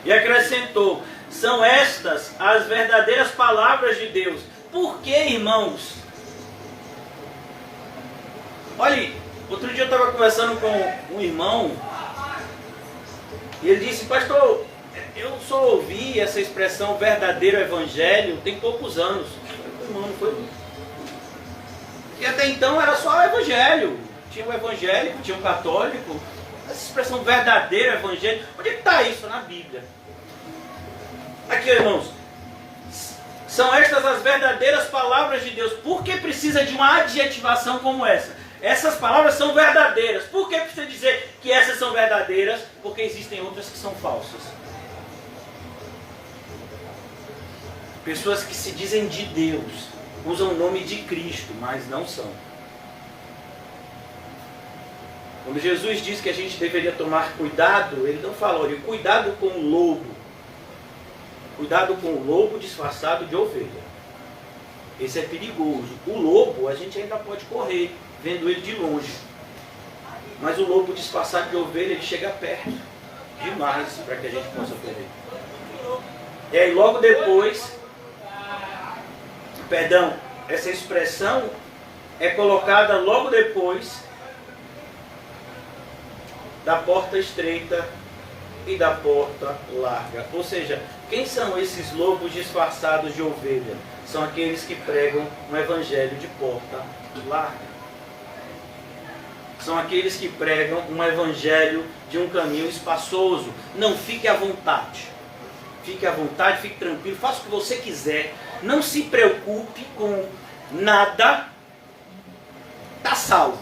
E acrescentou, são estas as verdadeiras palavras de Deus. Por que, irmãos? Olha, outro dia eu estava conversando com um irmão, e ele disse, pastor, eu só ouvi essa expressão verdadeiro evangelho tem poucos anos. Irmão, não foi? E até então era só o evangelho. Tinha o evangélico, tinha o católico. Essa expressão verdadeiro evangelho, onde é que está isso na Bíblia? Aqui, irmãos, são estas as verdadeiras palavras de Deus. Por que precisa de uma adjetivação como essa? Essas palavras são verdadeiras. Por que precisa dizer que essas são verdadeiras? Porque existem outras que são falsas. Pessoas que se dizem de Deus, usam o nome de Cristo, mas não são. Quando Jesus diz que a gente deveria tomar cuidado, Ele não fala, olha, cuidado com o lobo. Cuidado com o lobo disfarçado de ovelha. Esse é perigoso. O lobo, a gente ainda pode correr, vendo ele de longe. Mas o lobo disfarçado de ovelha, ele chega perto demais para que a gente possa correr. E aí logo depois, essa expressão é colocada logo depois da porta estreita e da porta larga. Ou seja, quem são esses lobos disfarçados de ovelha? São aqueles que pregam um evangelho de porta larga. São aqueles que pregam um evangelho de um caminho espaçoso. Não fique à vontade. Fique à vontade, fique tranquilo, faça o que você quiser. Não se preocupe com nada. Está salvo.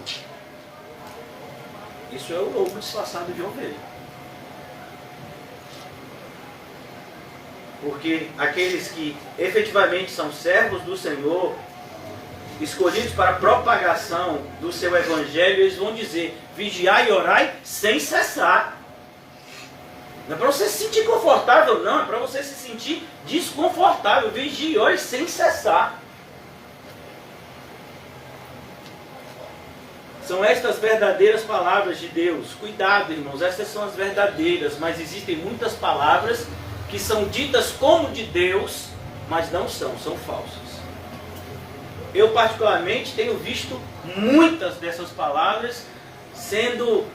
Isso é o lobo disfarçado de ovelha. Porque aqueles que efetivamente são servos do Senhor, escolhidos para a propagação do seu evangelho, eles vão dizer, vigiai e orai sem cessar. Não é para você se sentir confortável, não, é para você se sentir desconfortável. Vigie e ore sem cessar. São estas verdadeiras palavras de Deus. Cuidado, irmãos, essas são as verdadeiras, mas existem muitas palavras que são ditas como de Deus, mas não são falsas. Eu particularmente tenho visto muitas dessas palavras sendo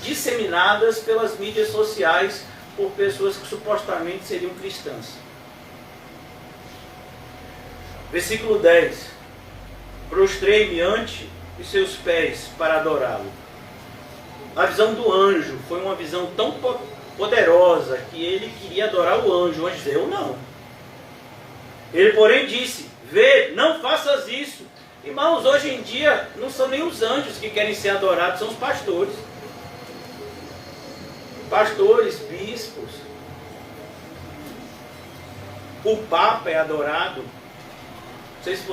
disseminadas pelas mídias sociais por pessoas que supostamente seriam cristãs. Versículo 10. Prostrei-me ante os seus pés para adorá-lo. A visão do anjo foi uma visão tão poderosa que ele queria adorar o anjo. O anjo disse, eu não. Ele, porém, disse, vê, não faças isso. Irmãos, hoje em dia não são nem os anjos que querem ser adorados, são os pastores. Pastores, bispos. O Papa é adorado. Não sei se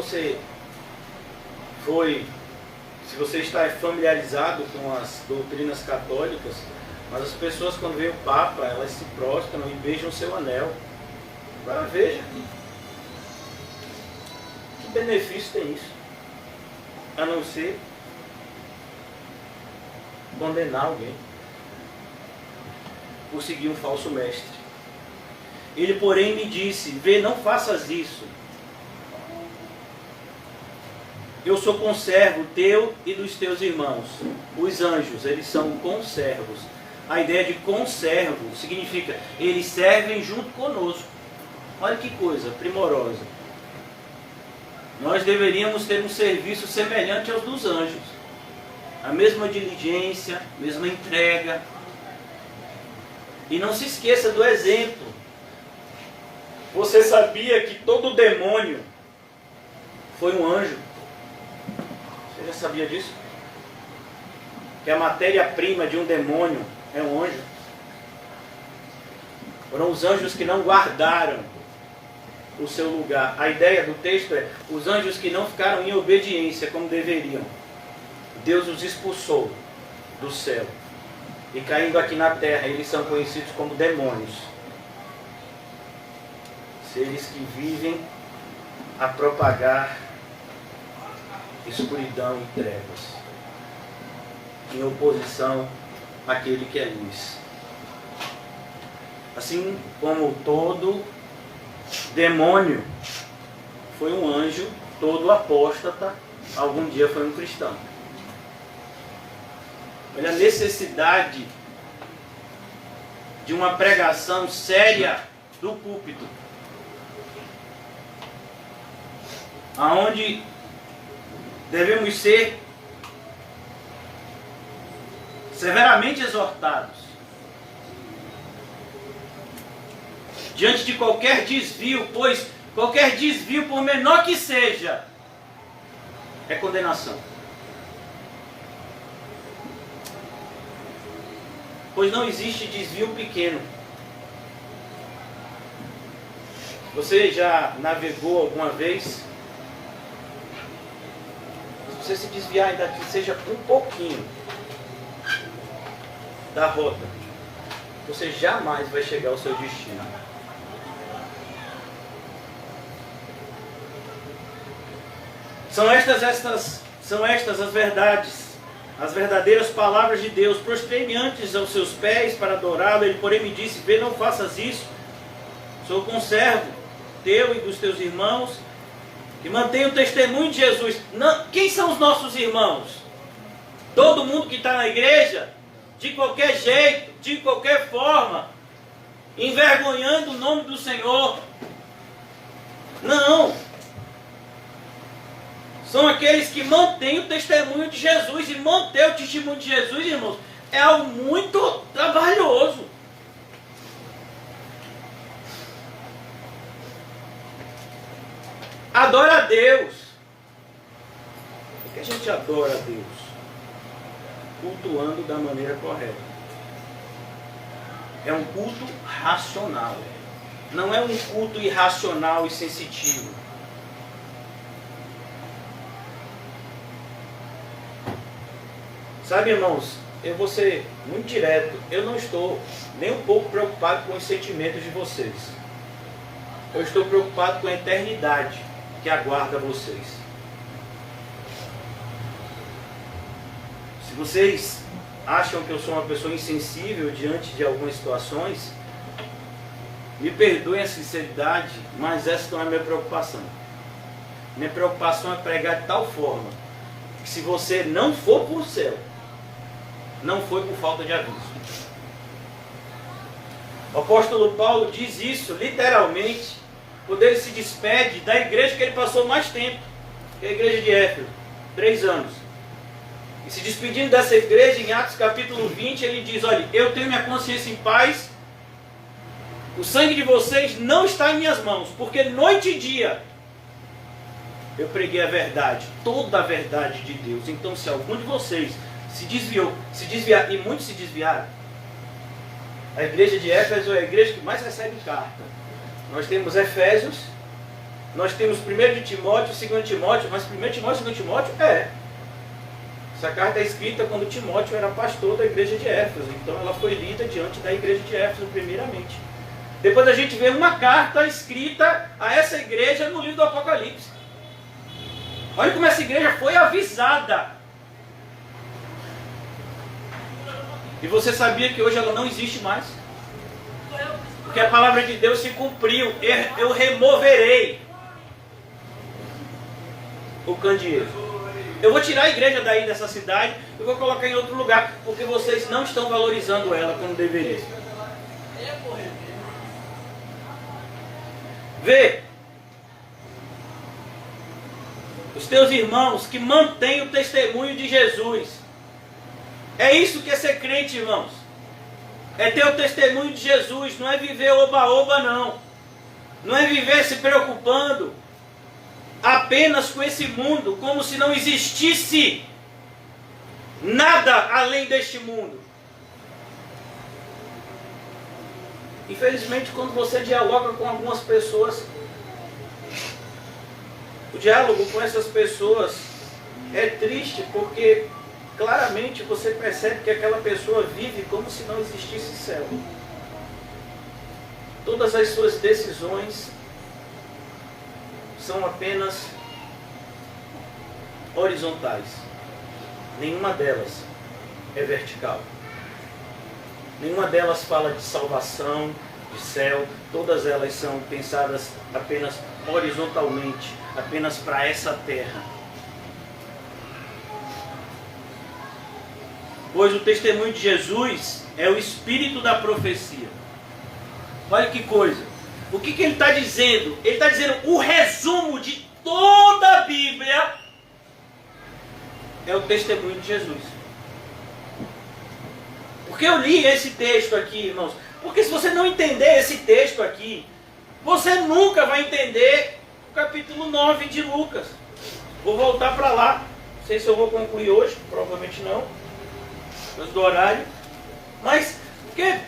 você está familiarizado com as doutrinas católicas, mas as pessoas, quando veem o Papa, elas se prostram e beijam o seu anel. Agora veja, que benefício tem isso? A não ser condenar alguém por seguir um falso mestre. Ele, porém, me disse, vê, não faças isso. Eu sou conservo teu e dos teus irmãos. Os anjos, eles são conservos. A ideia de conservo significa, eles servem junto conosco. Olha que coisa primorosa. Nós deveríamos ter um serviço semelhante aos dos anjos. A mesma diligência, mesma entrega. E não se esqueça do exemplo. Você sabia que todo demônio foi um anjo? Você já sabia disso? Que a matéria-prima de um demônio é um anjo? Foram os anjos que não guardaram o seu lugar. A ideia do texto é, os anjos que não ficaram em obediência como deveriam. Deus os expulsou do céu. E caindo aqui na terra, eles são conhecidos como demônios. Seres que vivem a propagar escuridão e trevas, em oposição àquele que é luz. Assim como todo demônio foi um anjo, todo apóstata algum dia foi um cristão. Olha a necessidade de uma pregação séria do púlpito, aonde devemos ser severamente exortados diante de qualquer desvio, pois qualquer desvio, por menor que seja, é condenação. Pois não existe desvio pequeno. Você já navegou alguma vez? Se você se desviar ainda que seja um pouquinho da rota, você jamais vai chegar ao seu destino. São estas as verdades, as verdadeiras palavras de Deus. Prostrei-me antes aos seus pés para adorá-lo. Ele, porém, me disse, vê, não faças isso. Sou conservo teu e dos teus irmãos, e mantenha o testemunho de Jesus. Não, quem são os nossos irmãos? Todo mundo que está na igreja, de qualquer jeito, de qualquer forma, envergonhando o nome do Senhor. Não. São aqueles que mantêm o testemunho de Jesus. E manter o testemunho de Jesus, irmãos, é algo muito trabalhoso. Adora a Deus. Por que a gente adora a Deus? Cultuando da maneira correta. É um culto racional. Não é um culto irracional e sensitivo. Sabe, irmãos, eu vou ser muito direto. Eu não estou nem um pouco preocupado com os sentimentos de vocês. Eu estou preocupado com a eternidade que aguarda vocês. Se vocês acham que eu sou uma pessoa insensível diante de algumas situações, me perdoem a sinceridade, mas essa não é a minha preocupação. Minha preocupação é pregar de tal forma que se você não for para o céu, não foi por falta de aviso. O apóstolo Paulo diz isso literalmente quando ele se despede da igreja que ele passou mais tempo, que é a igreja de Éfeso, 3 anos. E se despedindo dessa igreja, em Atos capítulo 20, ele diz: olha, eu tenho minha consciência em paz, o sangue de vocês não está em minhas mãos, porque noite e dia eu preguei a verdade, toda a verdade de Deus. Então, se algum de vocês se desviar, e muitos se desviaram, a igreja de Éfeso é a igreja que mais recebe carta. Nós temos Efésios, nós temos 1 de Timóteo, 2 Timóteo, mas 1 Timóteo e 2 Timóteo essa carta é escrita quando Timóteo era pastor da igreja de Éfeso, então ela foi lida diante da igreja de Éfeso primeiramente. Depois a gente vê uma carta escrita a essa igreja no livro do Apocalipse. Olha como essa igreja foi avisada. E você sabia que hoje ela não existe mais? Porque a palavra de Deus se cumpriu. Eu removerei o candeeiro. Eu vou tirar a igreja daí dessa cidade e vou colocar em outro lugar, porque vocês não estão valorizando ela como deveriam. Vê os teus irmãos que mantêm o testemunho de Jesus. É isso que é ser crente, irmãos. É ter o testemunho de Jesus, não é viver oba-oba, não. Não é viver se preocupando apenas com esse mundo, como se não existisse nada além deste mundo. Infelizmente, quando você dialoga com algumas pessoas, o diálogo com essas pessoas é triste, porque claramente você percebe que aquela pessoa vive como se não existisse céu. Todas as suas decisões são apenas horizontais. Nenhuma delas é vertical. Nenhuma delas fala de salvação, de céu. Todas elas são pensadas apenas horizontalmente, apenas para essa terra. Pois o testemunho de Jesus é o espírito da profecia. Olha que coisa. O que ele está dizendo? Ele está dizendo o resumo de toda a Bíblia é o testemunho de Jesus. Porque eu li esse texto aqui, irmãos. Porque se você não entender esse texto aqui, você nunca vai entender o capítulo 9 de Lucas. Vou voltar para lá. Não sei se eu vou concluir hoje, provavelmente não, por causa do horário. Mas, porque,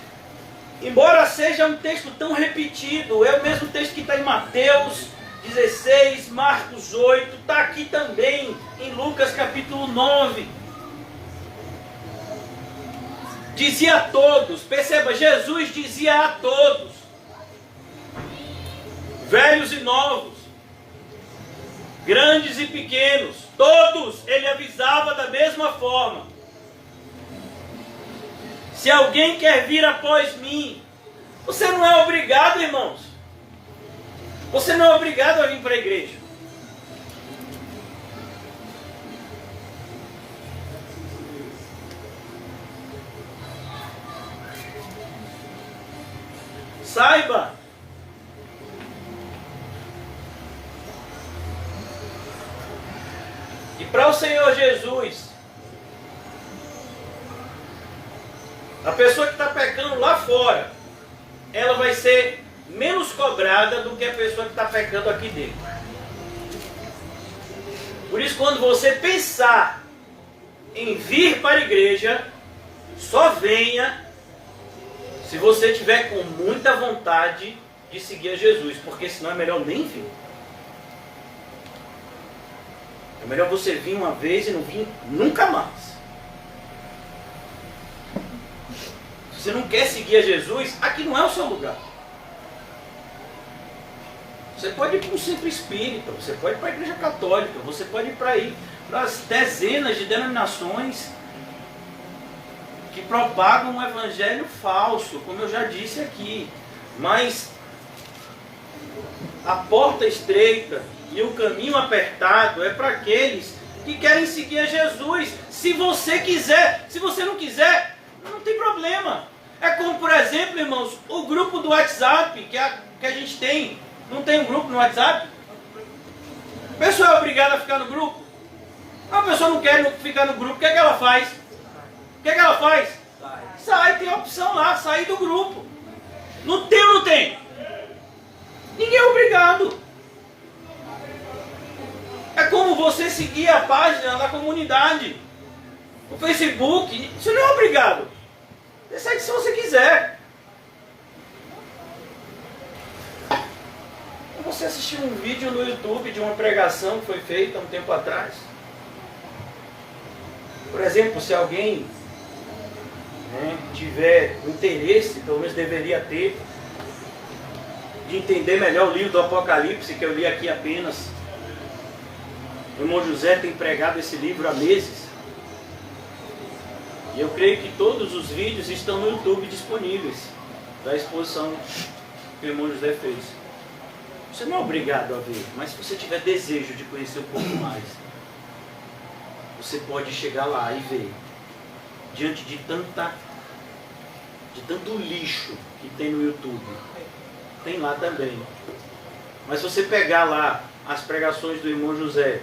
embora seja um texto tão repetido, é o mesmo texto que está em Mateus 16, Marcos 8, está aqui também em Lucas capítulo 9. Dizia a todos, perceba, Jesus dizia a todos, velhos e novos, grandes e pequenos, todos ele avisava da mesma forma. Se alguém quer vir após mim, você não é obrigado, irmãos. Você não é obrigado a vir para a igreja. Saiba que para o Senhor Jesus, a pessoa que está pecando lá fora, ela vai ser menos cobrada do que a pessoa que está pecando aqui dentro. Por isso, quando você pensar em vir para a igreja, só venha se você tiver com muita vontade de seguir a Jesus, porque senão é melhor nem vir. É melhor você vir uma vez e não vir nunca mais. Se você não quer seguir a Jesus, aqui não é o seu lugar. Você pode ir para um centro espírita, você pode ir para a igreja católica, você pode ir para as dezenas de denominações que propagam um evangelho falso, como eu já disse aqui. Mas a porta estreita e o caminho apertado é para aqueles que querem seguir a Jesus. Se você quiser, se você não quiser, não tem problema. É como, por exemplo, irmãos, o grupo do WhatsApp que a gente tem Não tem um grupo no WhatsApp? A pessoa é obrigada a ficar no grupo? A pessoa não quer ficar no grupo, o que é que ela faz? O que é que ela faz? Sai, tem a opção lá, sair do grupo. Não tem ou não tem? Ninguém é obrigado. É como você seguir a página da comunidade. O Facebook, isso não é obrigado. Você segue se você quiser. Você assistiu um vídeo no YouTube de uma pregação que foi feita há um tempo atrás. Por exemplo, se alguém tiver interesse, pelo menos deveria ter, de entender melhor o livro do Apocalipse, que eu li aqui apenas. O irmão José tem pregado esse livro há meses. E eu creio que todos os vídeos estão no YouTube disponíveis, da exposição que o irmão José fez. Você não é obrigado a ver, mas se você tiver desejo de conhecer um pouco mais, você pode chegar lá e ver. Diante de tanto lixo que tem no YouTube, tem lá também. Mas se você pegar lá as pregações do irmão José,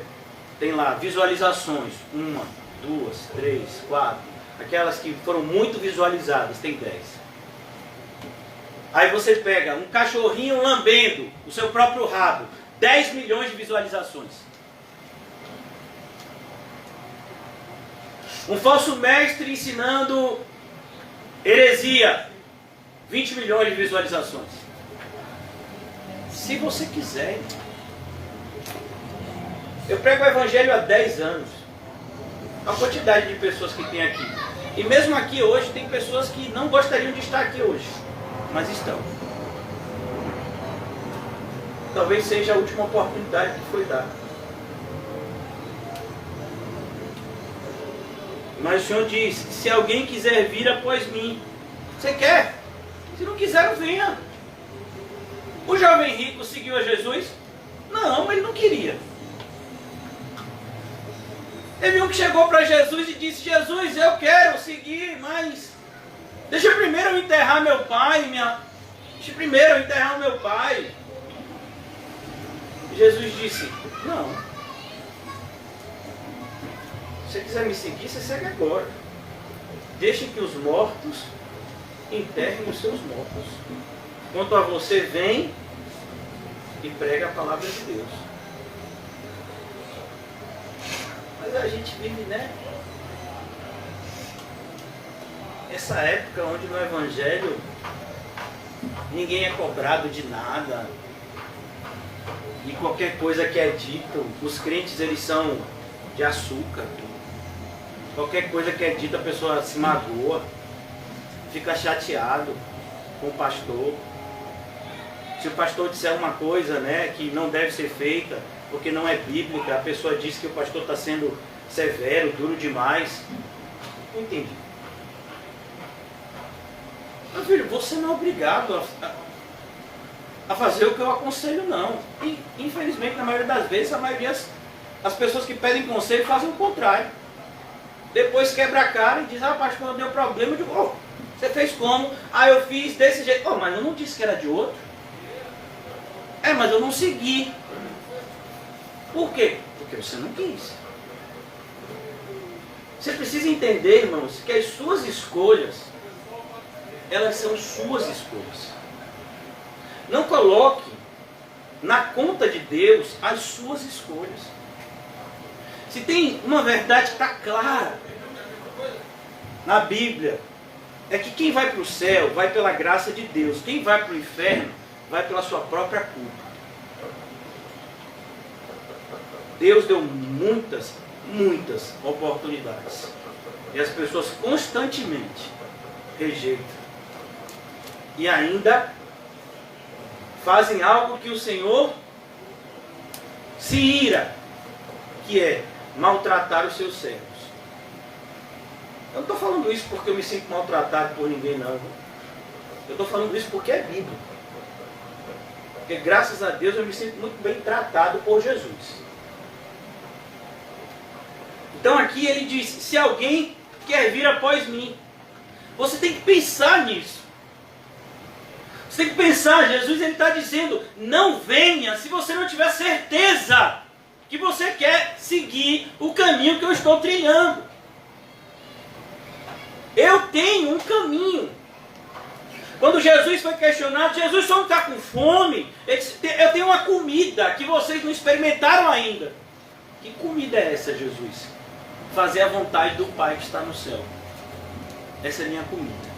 tem lá visualizações, 1, 2, 3, 4, aquelas que foram muito visualizadas, tem 10. Aí você pega um cachorrinho lambendo o seu próprio rabo, 10 milhões de visualizações. Um falso mestre ensinando heresia, 20 milhões de visualizações. Se você quiser. Eu prego o evangelho há 10 anos. A quantidade de pessoas que tem aqui. E mesmo aqui hoje tem pessoas que não gostariam de estar aqui hoje, mas estão. Talvez seja a última oportunidade que foi dada. Mas o Senhor diz, se alguém quiser vir após mim, você quer? Se não quiser, não venha. O jovem rico seguiu a Jesus? Não, ele não queria. Teve um que chegou para Jesus e disse, Jesus, eu quero seguir, mas deixa primeiro eu enterrar meu pai, deixa primeiro eu enterrar o meu pai. E Jesus disse, não. Se você quiser me seguir, você segue agora. Deixe que os mortos enterrem os seus mortos. Quanto a você, vem e prega a palavra de Deus. Mas a gente vive, essa época onde no Evangelho ninguém é cobrado de nada. E qualquer coisa que é dito, os crentes eles são de açúcar. Qualquer coisa que é dita a pessoa se magoa, fica chateado com o pastor. Se o pastor disser uma coisa que não deve ser feita, porque não é bíblica, a pessoa diz que o pastor está sendo severo, duro demais. Não entendi. Meu filho, você não é obrigado a fazer o que eu aconselho, não. E, infelizmente, na maioria das vezes, as pessoas que pedem conselho fazem o contrário. Depois quebra a cara e diz, pastor, deu problema. Eu digo, você fez como? Eu fiz desse jeito. Mas eu não disse que era de outro. Mas eu não segui. Por quê? Porque você não quis. Você precisa entender, irmãos, que as suas escolhas, elas são suas escolhas. Não coloque na conta de Deus as suas escolhas. Se tem uma verdade que está clara na Bíblia, é que quem vai para o céu vai pela graça de Deus. Quem vai para o inferno vai pela sua própria culpa. Deus deu muitas oportunidades. E as pessoas constantemente rejeitam. E ainda fazem algo que o Senhor se ira, que é maltratar os seus servos. Eu não estou falando isso porque eu me sinto maltratado por ninguém, não. Eu estou falando isso porque é bíblico. Porque graças a Deus eu me sinto muito bem tratado por Jesus. Então aqui ele diz, se alguém quer vir após mim, você tem que pensar nisso. Você tem que pensar, Jesus está dizendo, não venha se você não tiver certeza que você quer seguir o caminho que eu estou trilhando. Eu tenho um caminho. Quando Jesus foi questionado, Jesus só não está com fome. Ele disse, eu tenho uma comida que vocês não experimentaram ainda. Que comida é essa, Jesus? Fazer a vontade do Pai que está no céu. Essa é a minha comida.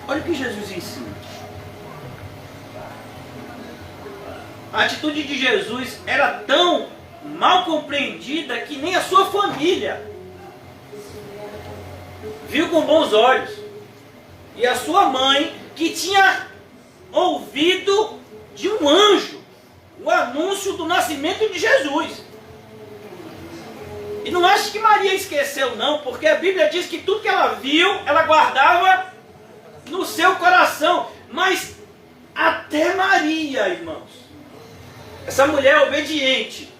Olha o que Jesus ensina. A atitude de Jesus era tão mal compreendida que nem a sua família viu com bons olhos. E a sua mãe, que tinha ouvido de um anjo o anúncio do nascimento de Jesus. E não acho que Maria esqueceu não, porque a Bíblia diz que tudo que ela viu, ela guardava no seu coração. Mas até Maria, irmãos, essa mulher obediente,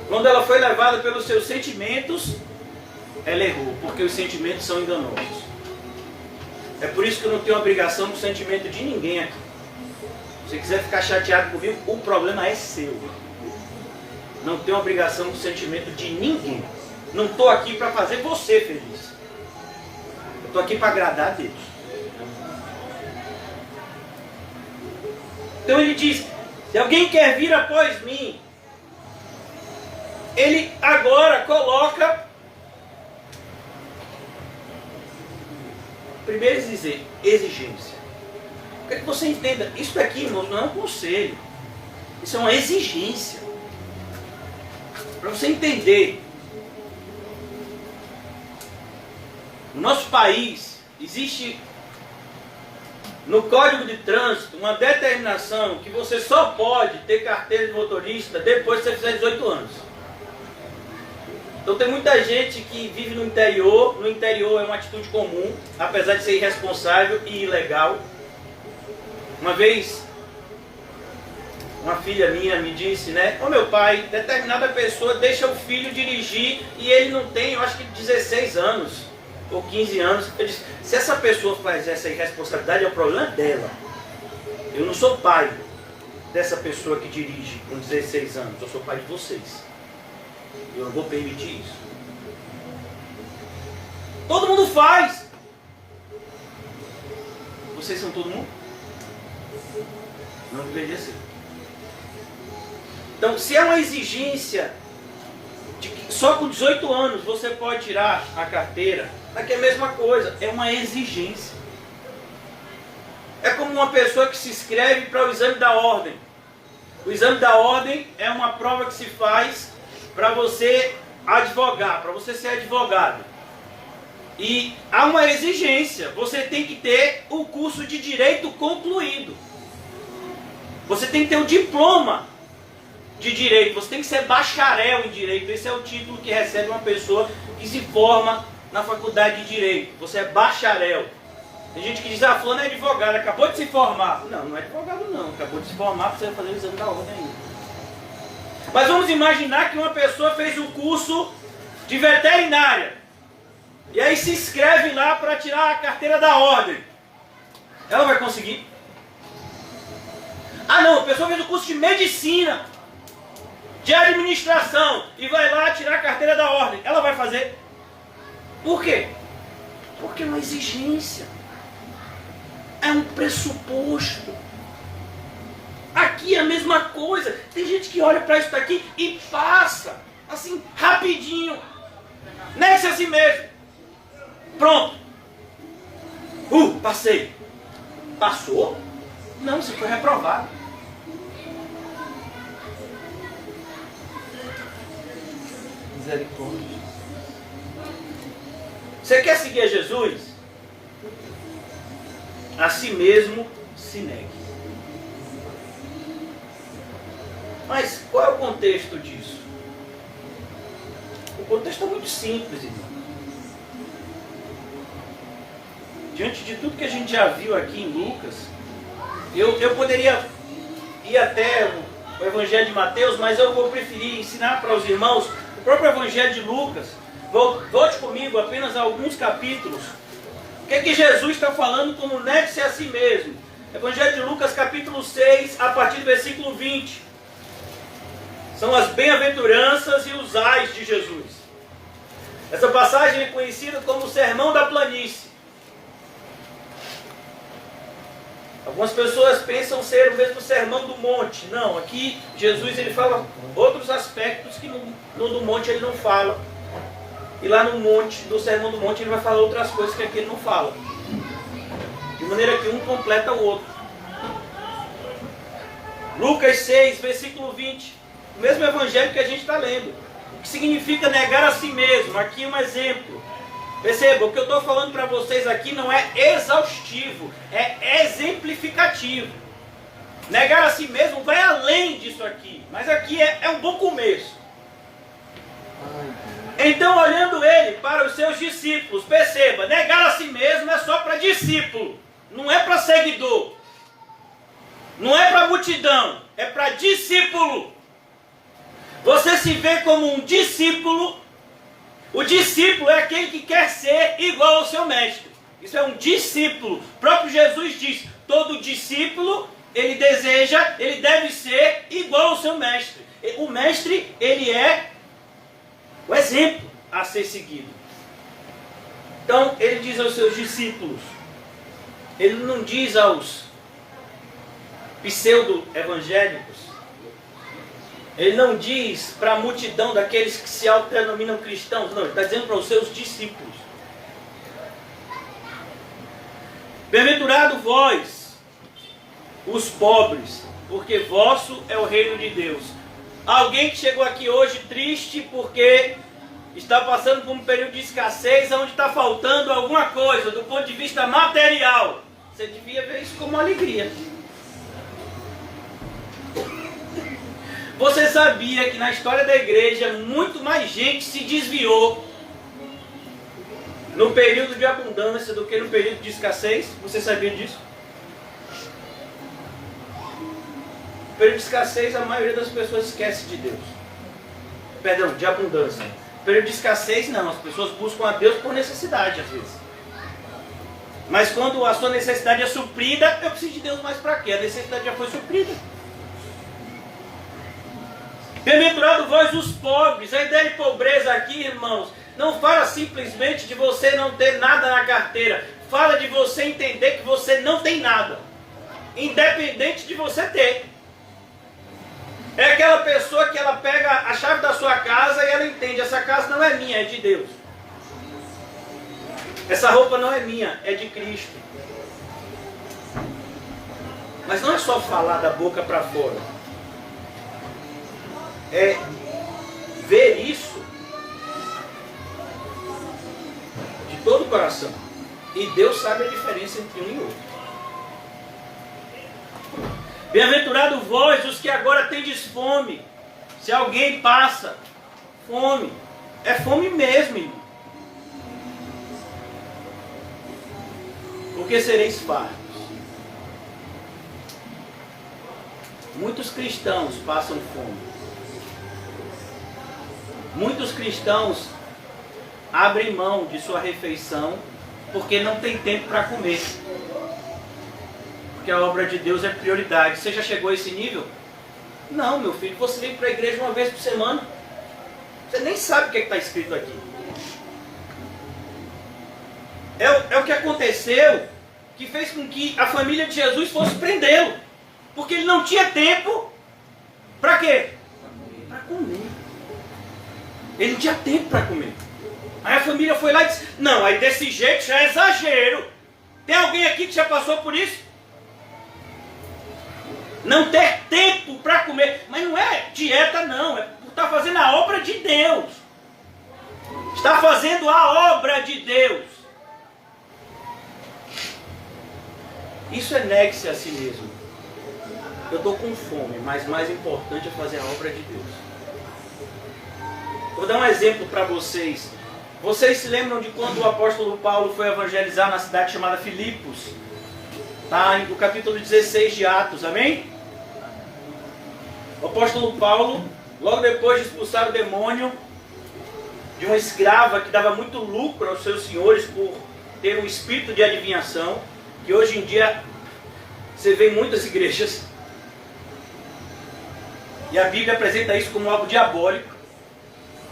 quando ela foi levada pelos seus sentimentos, ela errou, porque os sentimentos são enganosos. É por isso que eu não tenho obrigação com o sentimento de ninguém aqui. Se você quiser ficar chateado comigo, o problema é seu. Não tenho obrigação com o sentimento de ninguém. Não estou aqui para fazer você feliz. Eu estou aqui para agradar a Deus. Então ele diz, se alguém quer vir após mim, ele agora coloca, primeiro dizer, exigência. Eu quero que você entenda, isso aqui, irmãos, não é um conselho. Isso é uma exigência. Para você entender. No nosso país, existe no Código de Trânsito uma determinação que você só pode ter carteira de motorista depois que você fizer 18 anos. Então tem muita gente que vive no interior é uma atitude comum, apesar de ser irresponsável e ilegal. Uma vez, uma filha minha me disse, né? Ô meu pai, determinada pessoa deixa o filho dirigir e ele não tem, eu acho que 16 anos ou 15 anos. Eu disse, se essa pessoa faz essa irresponsabilidade, é o problema dela. Eu não sou pai dessa pessoa que dirige com 16 anos, eu sou pai de vocês. Eu não vou permitir isso. Todo mundo faz. Vocês são todo mundo? Não deveria ser. Então, se é uma exigência de que só com 18 anos você pode tirar a carteira, aqui é a mesma coisa, é uma exigência. É como uma pessoa que se inscreve para o exame da ordem. O exame da ordem é uma prova que se faz para você advogar, para você ser advogado. E há uma exigência, você tem que ter o curso de direito concluído. Você tem que ter o diploma de direito, você tem que ser bacharel em direito. Esse é o título que recebe uma pessoa que se forma na faculdade de direito. Você é bacharel. Tem gente que diz, fulano é advogado, acabou de se formar. Não, não é advogado não, acabou de se formar, precisa fazer o exame da ordem ainda. Mas vamos imaginar que uma pessoa fez um curso de veterinária. E aí se inscreve lá para tirar a carteira da ordem. Ela vai conseguir? Não, a pessoa fez o curso de medicina, de administração, e vai lá tirar a carteira da ordem. Ela vai fazer? Por quê? Porque é uma exigência. É um pressuposto. Aqui é a mesma coisa. Tem gente que olha para isso daqui e passa, assim, rapidinho. Nesse assim mesmo. Pronto. Passei. Passou? Não, você foi reprovado. Misericórdia. Você quer seguir a Jesus? A si mesmo se negue. Mas qual é o contexto disso? O contexto é muito simples, irmão. Diante de tudo que a gente já viu aqui em Lucas, eu poderia ir até o Evangelho de Mateus, mas eu vou preferir ensinar para os irmãos o próprio Evangelho de Lucas. Volte comigo apenas a alguns capítulos. Porque que Jesus está falando como negue-se a si mesmo? Evangelho de Lucas, capítulo 6, a partir do versículo 20. São as bem-aventuranças e os ais de Jesus. Essa passagem é conhecida como o Sermão da Planície. Algumas pessoas pensam ser o mesmo Sermão do Monte. Não, aqui Jesus ele fala outros aspectos que no do Monte ele não fala. E lá no monte, do Sermão do Monte, ele vai falar outras coisas que aqui ele não fala. De maneira que um completa o outro. Lucas 6, versículo 20. O mesmo evangelho que a gente está lendo. O que significa negar a si mesmo. Aqui um exemplo. Perceba, o que eu estou falando para vocês aqui não é exaustivo, é exemplificativo. Negar a si mesmo vai além disso aqui. Mas aqui é um bom começo. Então, olhando ele para os seus discípulos, perceba, negar a si mesmo é só para discípulo, não é para seguidor, não é para multidão, é para discípulo. Você se vê como um discípulo. O discípulo é aquele que quer ser igual ao seu mestre. Isso é um discípulo. O próprio Jesus diz, todo discípulo, ele deve ser igual ao seu mestre. O mestre, ele é o exemplo a ser seguido. Então, ele diz aos seus discípulos, ele não diz aos pseudo-evangélicos, ele não diz para a multidão daqueles que se autodenominam cristãos, não, ele está dizendo para os seus discípulos. Bem-aventurado vós, os pobres, porque vosso é o reino de Deus. Alguém que chegou aqui hoje triste porque está passando por um período de escassez, onde está faltando alguma coisa do ponto de vista material. Você devia ver isso como uma alegria. Você sabia que na história da igreja muito mais gente se desviou no período de abundância do que no período de escassez? Você sabia disso? No período de escassez, a maioria das pessoas esquece de Deus. Perdão, de abundância. No período de escassez, não. As pessoas buscam a Deus por necessidade, às vezes. Mas quando a sua necessidade é suprida, eu preciso de Deus mais para quê? A necessidade já foi suprida. Bem-aventurado vós os pobres. A ideia de pobreza aqui, irmãos, não fala simplesmente de você não ter nada na carteira. Fala de você entender que você não tem nada, independente de você ter. É aquela pessoa que ela pega a chave da sua casa e ela entende, essa casa não é minha, é de Deus. Essa roupa não é minha, é de Cristo. Mas não é só falar da boca para fora. É ver isso de todo o coração. E Deus sabe a diferença entre um e outro. Bem-aventurado vós, os que agora tendes fome. Se alguém passa fome, é fome mesmo, irmão. Porque sereis fartos. Muitos cristãos passam fome. Muitos cristãos abrem mão de sua refeição porque não tem tempo para comer. Porque a obra de Deus é prioridade. Você já chegou a esse nível? Não, meu filho, você vem para a igreja uma vez por semana. Você nem sabe o que está escrito aqui. É o que aconteceu que fez com que a família de Jesus fosse prendê-lo. Porque ele não tinha tempo para quê? Para comer. Ele não tinha tempo para comer. Aí a família foi lá e disse, não, aí desse jeito já é exagero. Tem alguém aqui que já passou por isso? Não ter tempo para comer. Mas não é dieta não, é por estar fazendo a obra de Deus. Está fazendo a obra de Deus. Isso é negue-se a si mesmo. Eu estou com fome, mas mais importante é fazer a obra de Deus. Vou dar um exemplo para vocês. Vocês se lembram de quando o apóstolo Paulo foi evangelizar na cidade chamada Filipos? Está no capítulo 16 de Atos, amém? O apóstolo Paulo, logo depois de expulsar o demônio de uma escrava que dava muito lucro aos seus senhores por ter um espírito de adivinhação, que hoje em dia você vê em muitas igrejas. E a Bíblia apresenta isso como algo diabólico.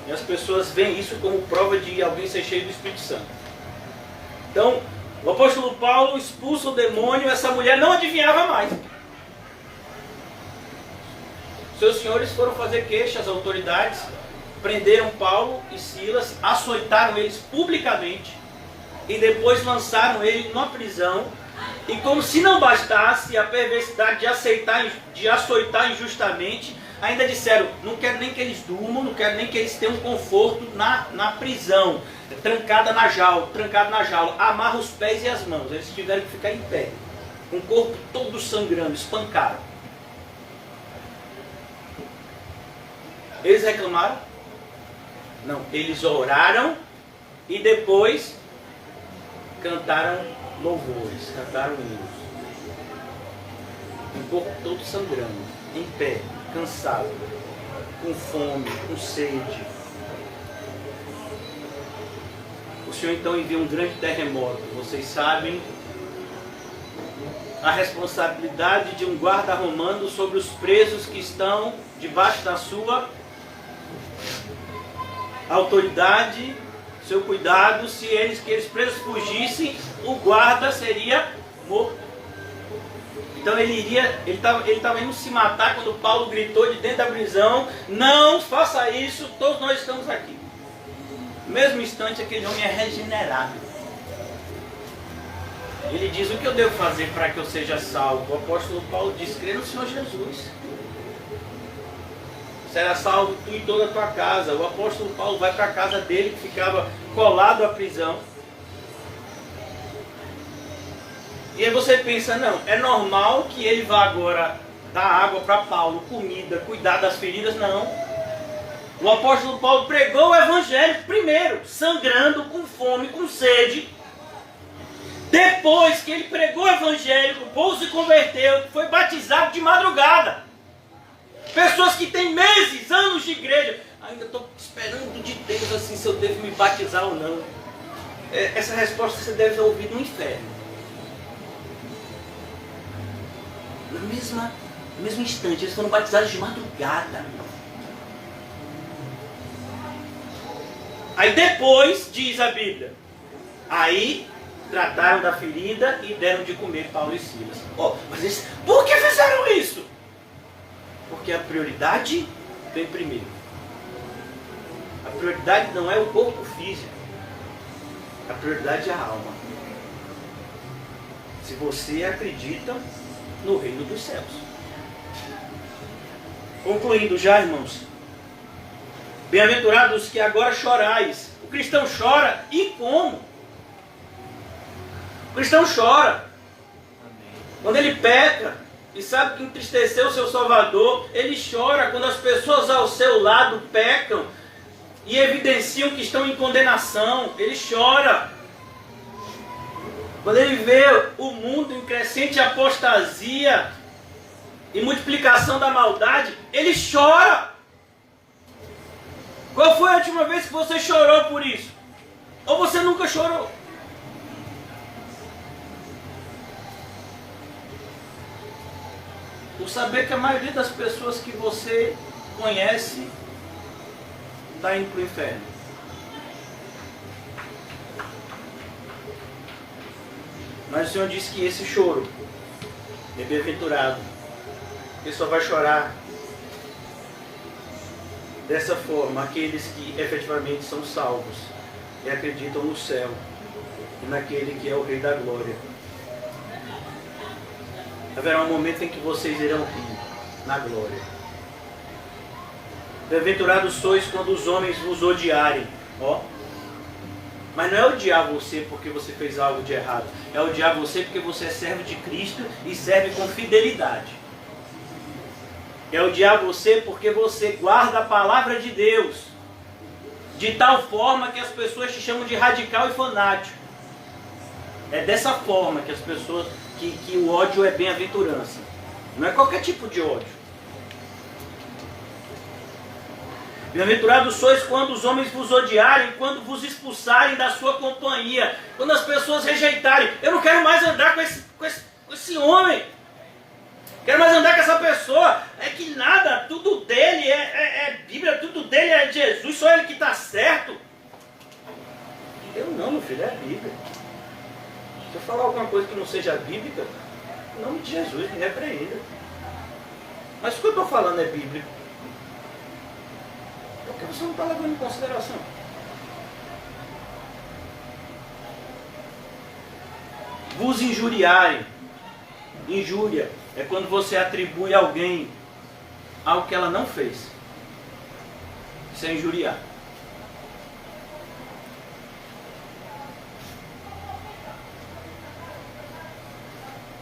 E as pessoas veem isso como prova de alguém ser cheio do Espírito Santo. Então, o apóstolo Paulo expulsa o demônio, essa mulher não adivinhava mais. Seus senhores foram fazer queixa às autoridades, prenderam Paulo e Silas, açoitaram eles publicamente e depois lançaram ele numa prisão. E como se não bastasse a perversidade de açoitar injustamente, ainda disseram, não quero nem que eles durmam, não quero nem que eles tenham conforto na prisão, trancado na jaula, amarra os pés e as mãos. Eles tiveram que ficar em pé, com o corpo todo sangrando, espancado. Eles reclamaram? Não, eles oraram e depois cantaram louvores, cantaram hinos. Com o corpo todo sangrando, em pé, cansado, com fome, com sede. O Senhor então envia um grande terremoto. Vocês sabem a responsabilidade de um guarda romano sobre os presos que estão debaixo da sua autoridade, seu cuidado. Se aqueles presos fugissem, o guarda seria morto. Então ele estava indo se matar quando Paulo gritou de dentro da prisão, não faça isso, todos nós estamos aqui. No mesmo instante aquele homem é regenerado. Ele diz, o que eu devo fazer para que eu seja salvo? O apóstolo Paulo diz, crê no Senhor Jesus. Será salvo tu e toda a tua casa. O apóstolo Paulo vai para a casa dele, que ficava colado à prisão. E aí você pensa, não, é normal que ele vá agora dar água para Paulo, comida, cuidar das feridas? Não. O apóstolo Paulo pregou o evangelho primeiro, sangrando, com fome, com sede. Depois que ele pregou o evangelho, o povo se converteu, foi batizado de madrugada. Pessoas que têm meses, anos de igreja, ainda estou esperando de Deus assim se eu devo me batizar ou não. Essa resposta você deve ouvir no inferno. No mesmo instante, eles foram batizados de madrugada. Aí depois, diz a Bíblia, aí trataram da ferida e deram de comer Paulo e Silas. Mas eles, por que fizeram isso? Porque a prioridade vem primeiro. A prioridade não é o corpo físico. A prioridade é a alma. Se você acredita no reino dos céus. Concluindo já, irmãos. Bem-aventurados que agora chorais. O cristão chora e como? O cristão chora. Quando ele peca e sabe que entristeceu o seu Salvador, ele chora quando as pessoas ao seu lado pecam e evidenciam que estão em condenação. Ele chora. Quando ele vê o mundo em crescente apostasia e multiplicação da maldade, ele chora. Qual foi a última vez que você chorou por isso? Ou você nunca chorou? Por saber que a maioria das pessoas que você conhece está indo para o inferno. Mas o Senhor disse que esse choro é bem-aventurado. Ele só vai chorar dessa forma aqueles que efetivamente são salvos e acreditam no céu e naquele que é o Rei da Glória. Haverá um momento em que vocês irão rir na glória. Bem-aventurados sois quando os homens vos odiarem. Mas não é odiar você porque você fez algo de errado. É odiar você porque você é servo de Cristo e serve com fidelidade. É odiar você porque você guarda a palavra de Deus. De tal forma que as pessoas te chamam de radical e fanático. É dessa forma que as pessoas... Que o ódio é bem-aventurança. Não é qualquer tipo de ódio. Bem-aventurados sois quando os homens vos odiarem, quando vos expulsarem da sua companhia, quando as pessoas rejeitarem. Eu não quero mais andar com esse homem. Quero mais andar com essa pessoa. É que nada, tudo dele é Bíblia, tudo dele é Jesus, só ele que está certo. Eu não, meu filho, é a Bíblia. Se eu falar alguma coisa que não seja bíblica, em nome de Jesus, me repreenda. Mas o que eu estou falando é bíblico. Porque você não está levando em consideração. Vos injuriarem. Injúria é quando você atribui a alguém algo que ela não fez. Isso é injuriar.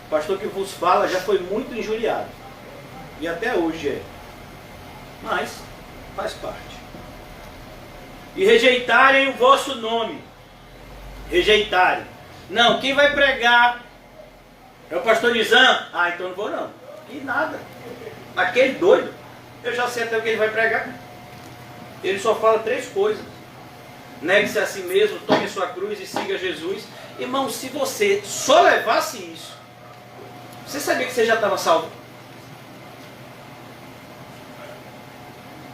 O pastor que vos fala já foi muito injuriado. E até hoje é. Mas faz parte. E rejeitarem o vosso nome. Rejeitarem. Não, quem vai pregar é o pastor Nizam. Ah, então não vou não. E nada. Aquele doido, eu já sei até o que ele vai pregar. Ele só fala 3 coisas. Negue-se a si mesmo, tome sua cruz e siga Jesus. Irmão, se você só levasse isso, você sabia que você já estava salvo?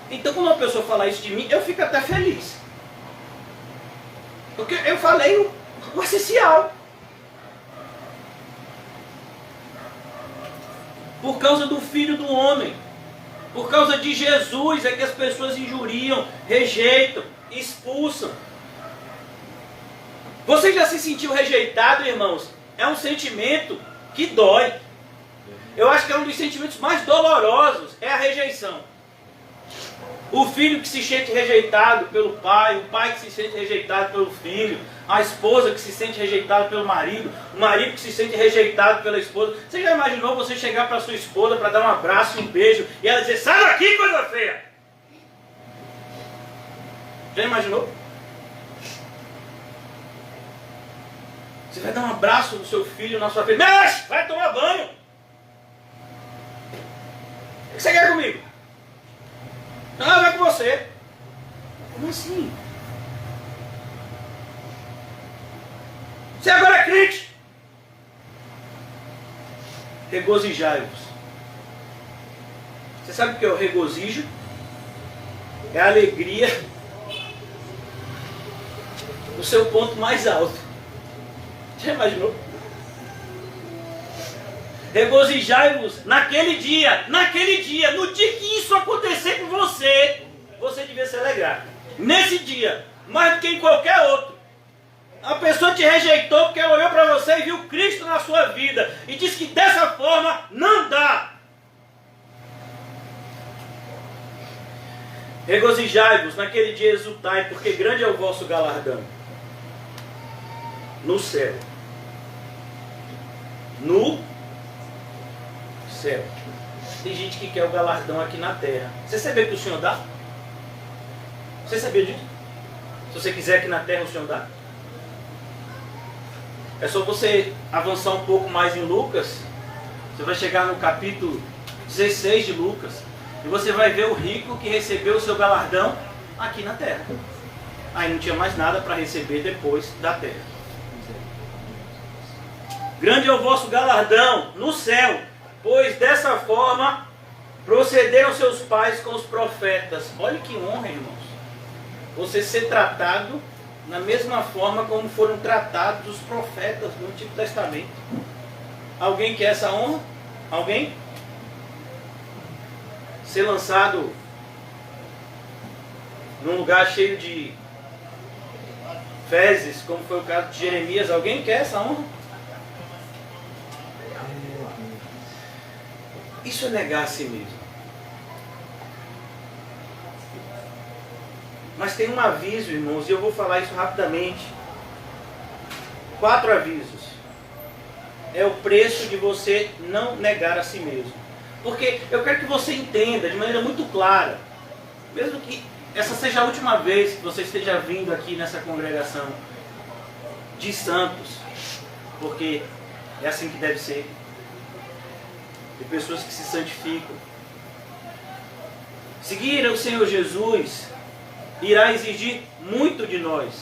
Então, quando uma pessoa fala isso de mim, eu fico até feliz. Porque eu falei o essencial. Por causa do Filho do Homem. Por causa de Jesus é que as pessoas injuriam, rejeitam, expulsam. Você já se sentiu rejeitado, irmãos? É um sentimento que dói. Eu acho que é um dos sentimentos mais dolorosos, é a rejeição. O filho que se sente rejeitado pelo pai, o pai que se sente rejeitado pelo filho, a esposa que se sente rejeitada pelo marido, o marido que se sente rejeitado pela esposa. Você já imaginou você chegar para sua esposa para dar um abraço, um beijo, e ela dizer, sai daqui, coisa feia? Já imaginou? Você vai dar um abraço no seu filho, na sua filha, mexe, vai tomar banho. O que você quer comigo? Não, vai com você. Como assim? Você agora é crente. Regozijai-vos. Você sabe o que é o regozijo? É a alegria no seu ponto mais alto. Já imaginou? Regozijai-vos naquele dia, no dia que isso acontecer com você, você devia se alegrar. Nesse dia, mais do que em qualquer outro. A pessoa te rejeitou porque ela olhou para você e viu Cristo na sua vida e disse que dessa forma não dá. Regozijai-vos naquele dia, exultai, porque grande é o vosso galardão no céu. No céu. Tem gente que quer o galardão aqui na terra. Você sabia que o Senhor dá? Você sabia disso? Se você quiser aqui na terra, o Senhor dá. É só você avançar um pouco mais em Lucas. Você vai chegar no capítulo 16 de Lucas. E você vai ver o rico que recebeu o seu galardão aqui na terra. Aí não tinha mais nada para receber depois da terra. Grande é o vosso galardão no céu, pois dessa forma procederam seus pais com os profetas. Olha que honra, irmãos. Você ser tratado na mesma forma como foram tratados os profetas no Antigo Testamento. Alguém quer essa honra? Alguém? Ser lançado num lugar cheio de fezes, como foi o caso de Jeremias. Alguém quer essa honra? Isso é negar a si mesmo. Mas tem um aviso, irmãos, e eu vou falar isso rapidamente. 4 avisos. É o preço de você não negar a si mesmo. Porque eu quero que você entenda de maneira muito clara, mesmo que essa seja a última vez que você esteja vindo aqui nessa congregação de santos, porque é assim que deve ser. De pessoas que se santificam. Seguir o Senhor Jesus irá exigir muito de nós.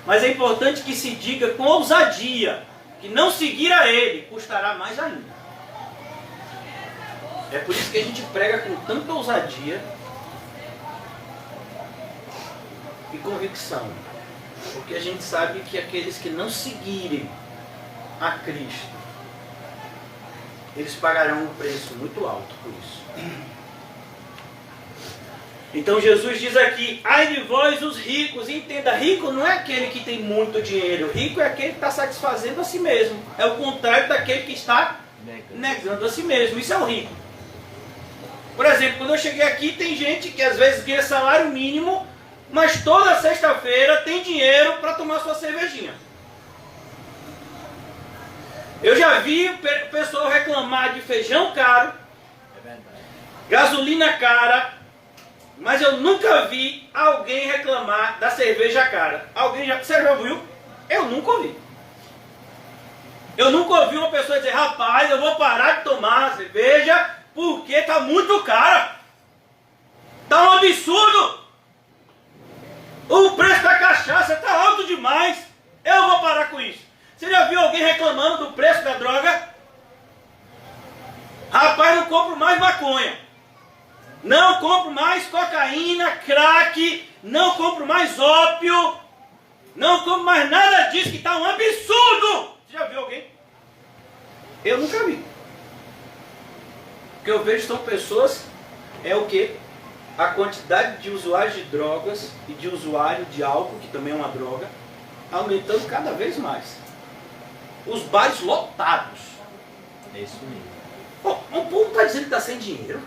Mas é importante que se diga com ousadia que não seguir a Ele custará mais ainda. É por isso que a gente prega com tanta ousadia e convicção. Porque a gente sabe que aqueles que não seguirem a Cristo, eles pagarão um preço muito alto por isso. Então Jesus diz aqui: ai de vós os ricos. E entenda, rico não é aquele que tem muito dinheiro. Rico é aquele que está satisfazendo a si mesmo. É o contrário daquele que está negando a si mesmo. Isso é o rico. Por exemplo, quando eu cheguei aqui, tem gente que às vezes ganha salário mínimo, mas toda sexta-feira tem dinheiro para tomar sua cervejinha. Eu já vi o pessoal reclamar de feijão caro, gasolina cara, mas eu nunca vi alguém reclamar da cerveja cara. Você já ouviu? Eu nunca ouvi. Eu nunca ouvi uma pessoa dizer: rapaz, eu vou parar de tomar cerveja porque está muito cara. Está um absurdo. O preço da cachaça está alto demais. Eu vou parar com isso. Você já viu alguém reclamando do preço da droga? Rapaz, não compro mais maconha. Não compro mais cocaína, crack. Não compro mais ópio. Não compro mais nada disso, que está um absurdo. Você já viu alguém? Eu nunca vi. O que eu vejo são pessoas, é o quê? A quantidade de usuários de drogas e de usuário de álcool, que também é uma droga, aumentando cada vez mais. Os bares lotados. É isso mesmo. Pô, o povo está dizendo que está sem dinheiro.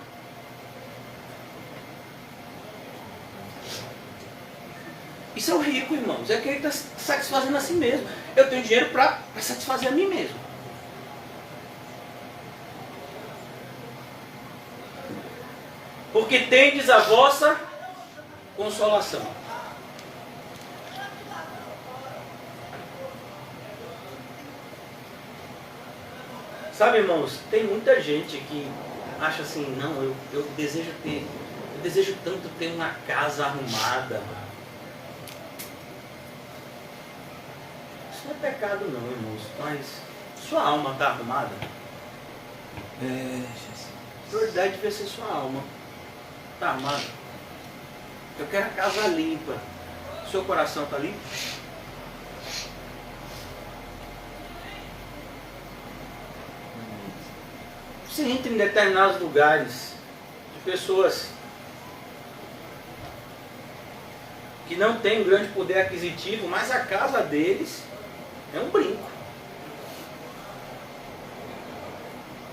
Isso é o rico, irmãos. É aquele que está satisfazendo a si mesmo. Eu tenho dinheiro para satisfazer a mim mesmo. Porque tendes a vossa consolação. Sabe, irmãos, tem muita gente que acha assim: não, eu desejo tanto ter uma casa arrumada. Isso não é pecado não, irmãos, mas sua alma está arrumada? A prioridade devia ser sua alma. Está arrumada? Eu quero a casa limpa. Seu coração está limpo? Você entra em determinados lugares de pessoas que não têm um grande poder aquisitivo, mas a casa deles é um brinco.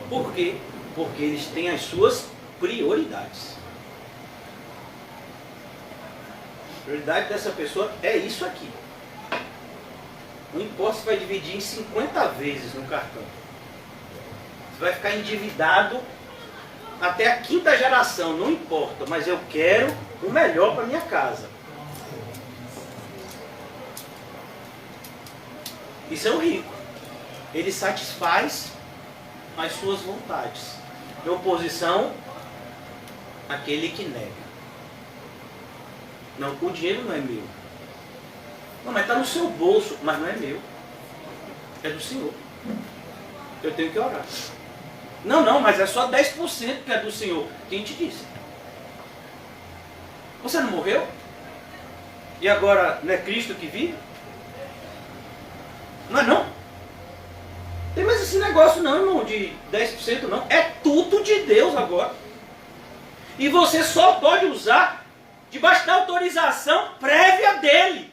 Por quê? Porque eles têm as suas prioridades. A prioridade dessa pessoa é isso aqui. Não importa se vai dividir em 50 vezes no cartão. Você vai ficar endividado até a 5ª geração, não importa, mas eu quero o melhor para minha casa. Isso é o rico. Ele satisfaz as suas vontades. Em oposição àquele que nega. Não, o dinheiro não é meu. Não, mas está no seu bolso, mas não é meu. É do Senhor. Eu tenho que orar. Não, mas é só 10% que é do Senhor. Quem te disse? Você não morreu? E agora não é Cristo que vive? Não é não? Tem mais esse negócio não, irmão, de 10% não. É tudo de Deus agora. E você só pode usar debaixo da autorização prévia dele.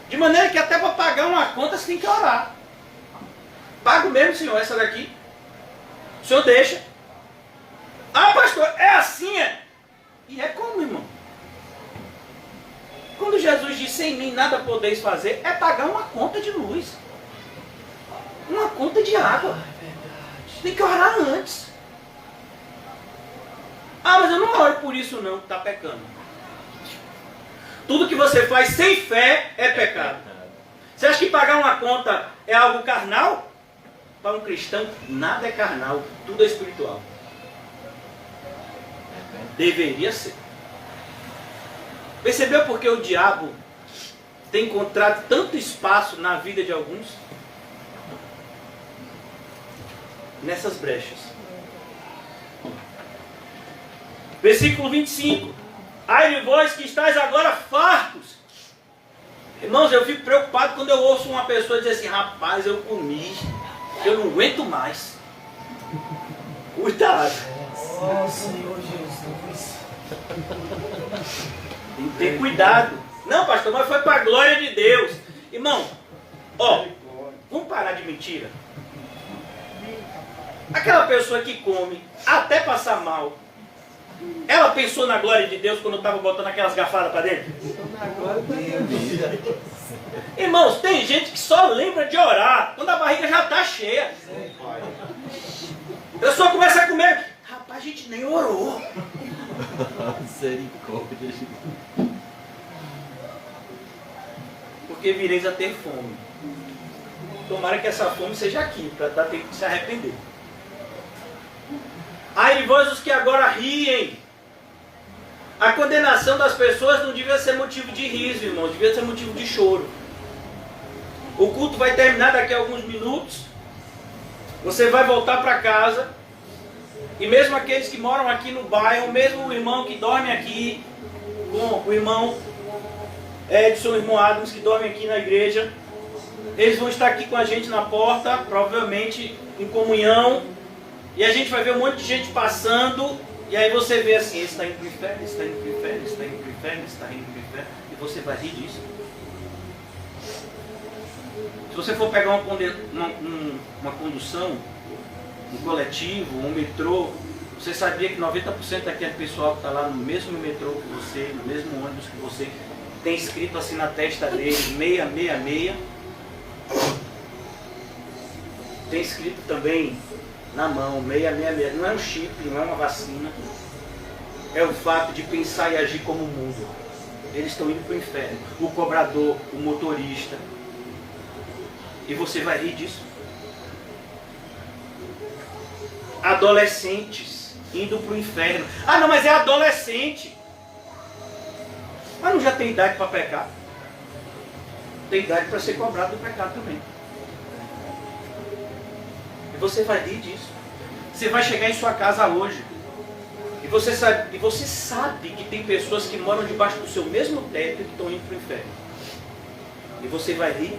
De maneira que até para pagar uma conta você tem que orar. Pago mesmo, Senhor, essa daqui. O Senhor deixa. Ah, pastor, é assim, é? E é como, irmão? Quando Jesus disse: sem mim nada podeis fazer, é pagar uma conta de luz. Uma conta de água. Tem que orar antes. Ah, mas eu não oro por isso não, está pecando. Tudo que você faz sem fé é pecado. Você acha que pagar uma conta é algo carnal? Para um cristão, nada é carnal, tudo é espiritual. Deveria ser. Percebeu por que o diabo tem encontrado tanto espaço na vida de alguns? Nessas brechas. Versículo 25. Ai de vós que estáis agora fartos. Irmãos, eu fico preocupado quando eu ouço uma pessoa dizer assim: rapaz, eu comi, eu não aguento mais. Cuidado. Oh, Senhor Jesus. Tem que ter cuidado. Não, pastor, mas foi para a glória de Deus. Irmão, ó, vamos parar de mentira. Aquela pessoa que come até passar mal, ela pensou na glória de Deus quando estava botando aquelas garfadas para dentro? Irmãos, tem gente que só lembra de orar quando a barriga já está cheia. A pessoa começa a comer. Rapaz, a gente nem orou. Misericórdia. Porque vireis a ter fome. Tomara que essa fome seja aqui, para dar tempo de se arrepender. Ai de vós os que agora riem. A condenação das pessoas não devia ser motivo de riso, irmão, devia ser motivo de choro. O culto vai terminar daqui a alguns minutos. Você vai voltar para casa. E mesmo aqueles que moram aqui no bairro, mesmo o irmão que dorme aqui, com o irmão Edson, o irmão Adams, que dorme aqui na igreja, eles vão estar aqui com a gente na porta, provavelmente em comunhão. E a gente vai ver um monte de gente passando. E aí você vê assim: esse está indo para o inferno, esse está indo para o inferno, esse está indo para o inferno, esse está indo para o inferno. E você vai rir disso. Se você for pegar uma condução, um coletivo, um metrô, você sabia que 90% daquele pessoal que está lá no mesmo metrô que você, no mesmo ônibus que você, tem escrito assim na testa dele 666. Tem escrito também na mão 666. Não é um chip, não é uma vacina. É o fato de pensar e agir como o mundo. Eles estão indo para o inferno. O cobrador, o motorista. E você vai rir disso. Adolescentes indo para o inferno. Ah, não, mas é adolescente. Mas não já tem idade para pecar? Tem idade para ser cobrado do pecado também. E você vai rir disso. Você vai chegar em sua casa hoje. E você sabe que tem pessoas que moram debaixo do seu mesmo teto e que estão indo para o inferno. E você vai rir.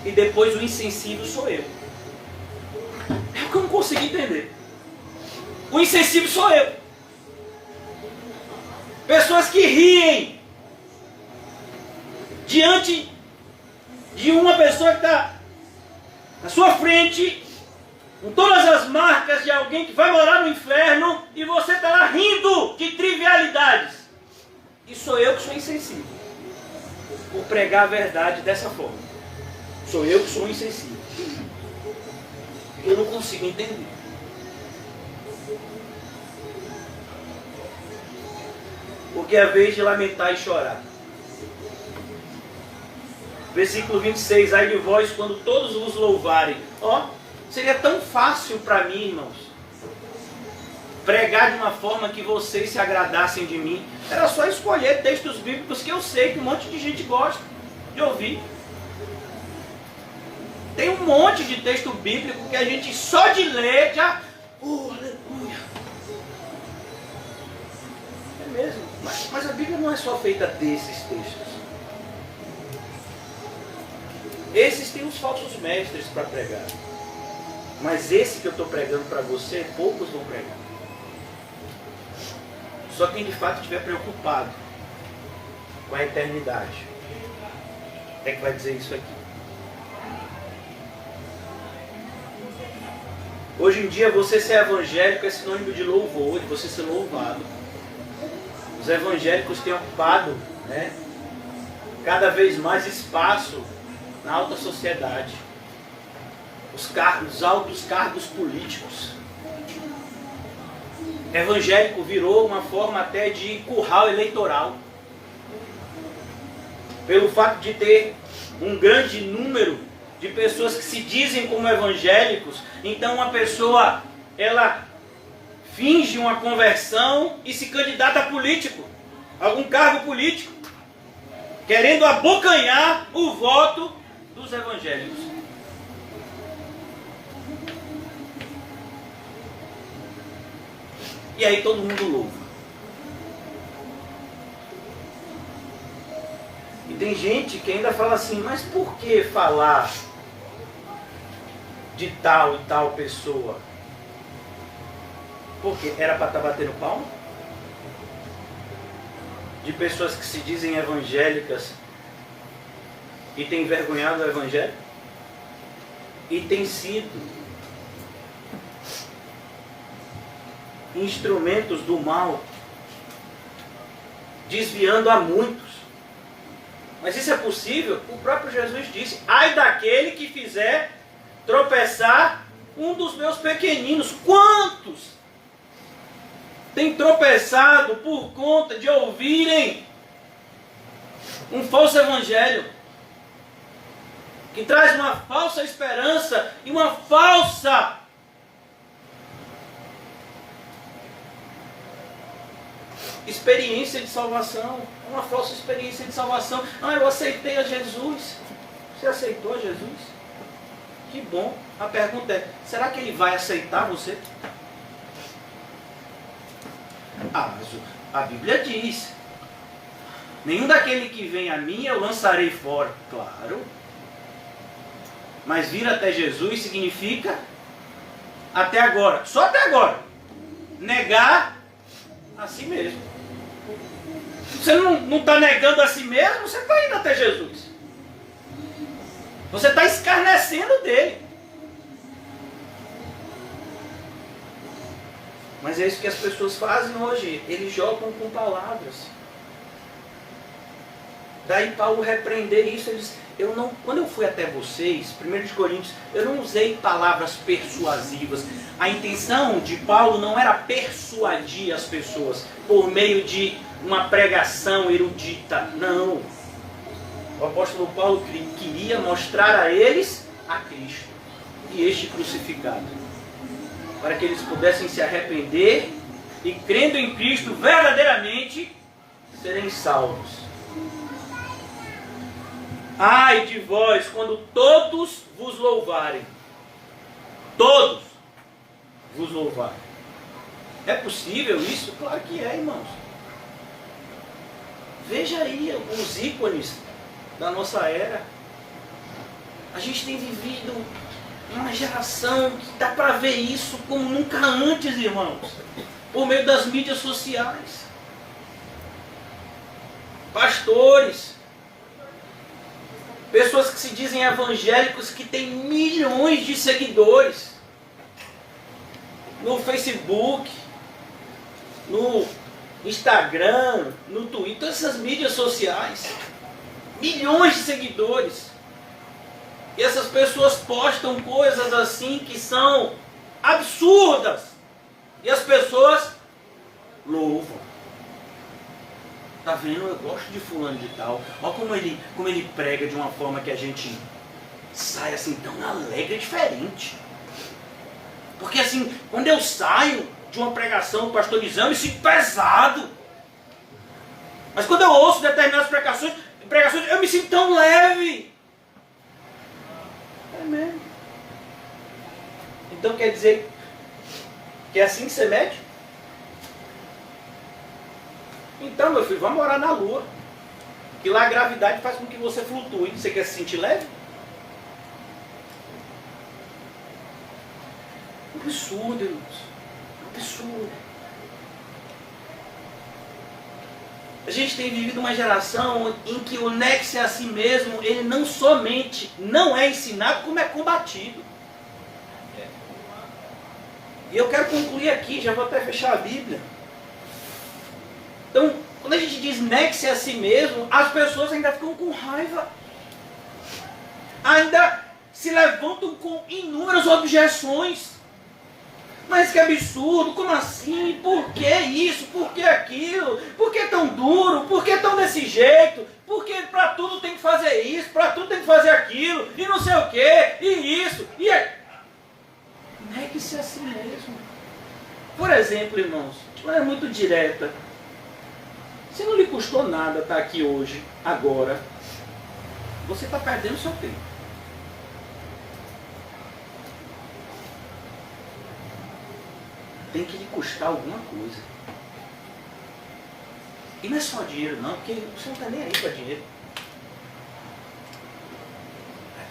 E depois o insensível sou eu. É o que eu não consegui entender. O insensível sou eu. Pessoas que riem diante de uma pessoa que está na sua frente, com todas as marcas de alguém que vai morar no inferno, e você está lá rindo de trivialidades. E sou eu que sou insensível por pregar a verdade dessa forma. Sou eu que sou insensível. Eu não consigo entender. Porque é a vez de lamentar e chorar. Versículo 26. Ai de vós quando todos vos louvarem. Ó, seria tão fácil para mim, irmãos, pregar de uma forma que vocês se agradassem de mim. Era só escolher textos bíblicos que eu sei que um monte de gente gosta de ouvir. Tem um monte de texto bíblico que a gente só de ler já... Oh, aleluia! É mesmo. Mas a Bíblia não é só feita desses textos. Esses têm os falsos mestres para pregar. Mas esse que eu estou pregando para você, poucos vão pregar. Só quem de fato estiver preocupado com a eternidade é que vai dizer isso aqui. Hoje em dia, você ser evangélico é sinônimo de louvor, de você ser louvado. Os evangélicos têm ocupado, né, cada vez mais espaço na alta sociedade. Os altos cargos políticos. Evangélico virou uma forma até de curral eleitoral. Pelo fato de ter um grande número de pessoas que se dizem como evangélicos. Então uma pessoa, ela finge uma conversão e se candidata a político, a algum cargo político, querendo abocanhar o voto dos evangélicos. E aí todo mundo louva. E tem gente que ainda fala assim, mas por que falar de tal e tal pessoa? Porque era para estar batendo palma? De pessoas que se dizem evangélicas e têm envergonhado o evangelho? E têm sido instrumentos do mal, desviando a muitos. Mas isso é possível? O próprio Jesus disse, ai daquele que fizer tropeçar um dos meus pequeninos. Quantos têm tropeçado por conta de ouvirem um falso evangelho, que traz uma falsa esperança e uma falsa experiência de salvação, uma falsa experiência de salvação. Ah, eu aceitei a Jesus. Você aceitou a Jesus? Que bom. A pergunta é, será que ele vai aceitar você? Ah, mas a Bíblia diz, nenhum daquele que vem a mim eu lançarei fora. Claro. Mas vir até Jesus significa até agora, só até agora, negar a si mesmo. Você não está negando a si mesmo, você está indo até Jesus. Você está escarnecendo dele. Mas é isso que as pessoas fazem hoje. Eles jogam com palavras. Daí Paulo repreender isso. Ele diz, quando eu fui até vocês, 1 de Coríntios, eu não usei palavras persuasivas. A intenção de Paulo não era persuadir as pessoas por meio de uma pregação erudita. Não. O apóstolo Paulo queria mostrar a eles a Cristo e este crucificado, para que eles pudessem se arrepender e, crendo em Cristo verdadeiramente, serem salvos. Ai de vós, quando todos vos louvarem. Todos vos louvarem. É possível isso? Claro que é, irmãos. Veja aí os ícones da nossa era. A gente tem vivido uma geração que dá para ver isso como nunca antes, irmãos. Por meio das mídias sociais. Pastores. Pessoas que se dizem evangélicos, que têm milhões de seguidores. No Facebook, no Instagram, no Twitter, todas essas mídias sociais. Milhões de seguidores. E essas pessoas postam coisas assim que são absurdas. E as pessoas louvam. Tá vendo? Eu gosto de fulano de tal. Olha como ele prega de uma forma que a gente sai assim tão alegre, diferente. Porque assim, quando eu saio de uma pregação pastorizando, eu me sinto pesado. Mas quando eu ouço determinadas pregações, eu me sinto tão leve. É mesmo. Então quer dizer que é assim que você mede? Então, meu filho, vamos morar na Lua. Que lá a gravidade faz com que você flutue. Você quer se sentir leve? Um absurdo, irmãos. Um absurdo. A gente tem vivido uma geração em que o negue-se a si mesmo, ele não somente não é ensinado, como é combatido. E eu quero concluir aqui, já vou até fechar a Bíblia. Então, quando a gente diz negue-se a si mesmo, as pessoas ainda ficam com raiva. Ainda se levantam com inúmeras objeções. Mas que absurdo, como assim? Por que isso? Por que aquilo? Por que tão duro? Por que tão desse jeito? Por que para tudo tem que fazer isso? Para tudo tem que fazer aquilo? E não sei o quê? E isso? E é... Não é que isso é assim mesmo. Por exemplo, irmãos, de maneira muito direta, se não lhe custou nada estar aqui hoje, agora, você está perdendo seu tempo. Tem que lhe custar alguma coisa. E não é só dinheiro não, porque você não está nem aí para dinheiro.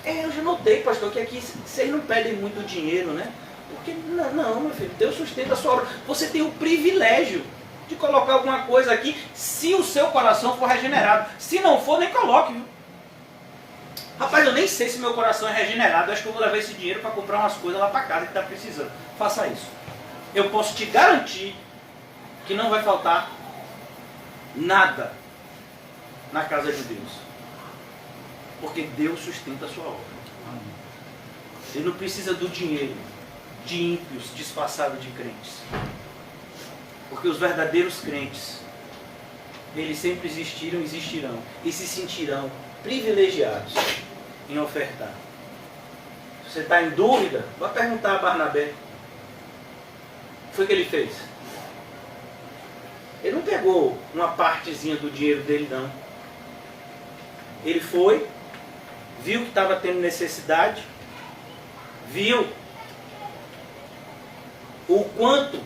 Eu já notei, pastor, que aqui vocês não pedem muito dinheiro, né? Porque, não, meu filho, Deus sustenta a sua obra. Você tem o privilégio de colocar alguma coisa aqui, se o seu coração for regenerado. Se não for, nem coloque, viu? Rapaz, eu nem sei se meu coração é regenerado. Eu acho que eu vou levar esse dinheiro para comprar umas coisas lá para casa que está precisando. Faça isso. Eu posso te garantir que não vai faltar nada na casa de Deus. Porque Deus sustenta a sua obra. Ele não precisa do dinheiro de ímpios disfarçados de crentes. Porque os verdadeiros crentes, eles sempre existiram e existirão. E se sentirão privilegiados em ofertar. Se você está em dúvida, vai perguntar a Barnabé. O que foi que ele fez? Ele não pegou uma partezinha do dinheiro dele, não. Ele foi, viu que estava tendo necessidade, viu o quanto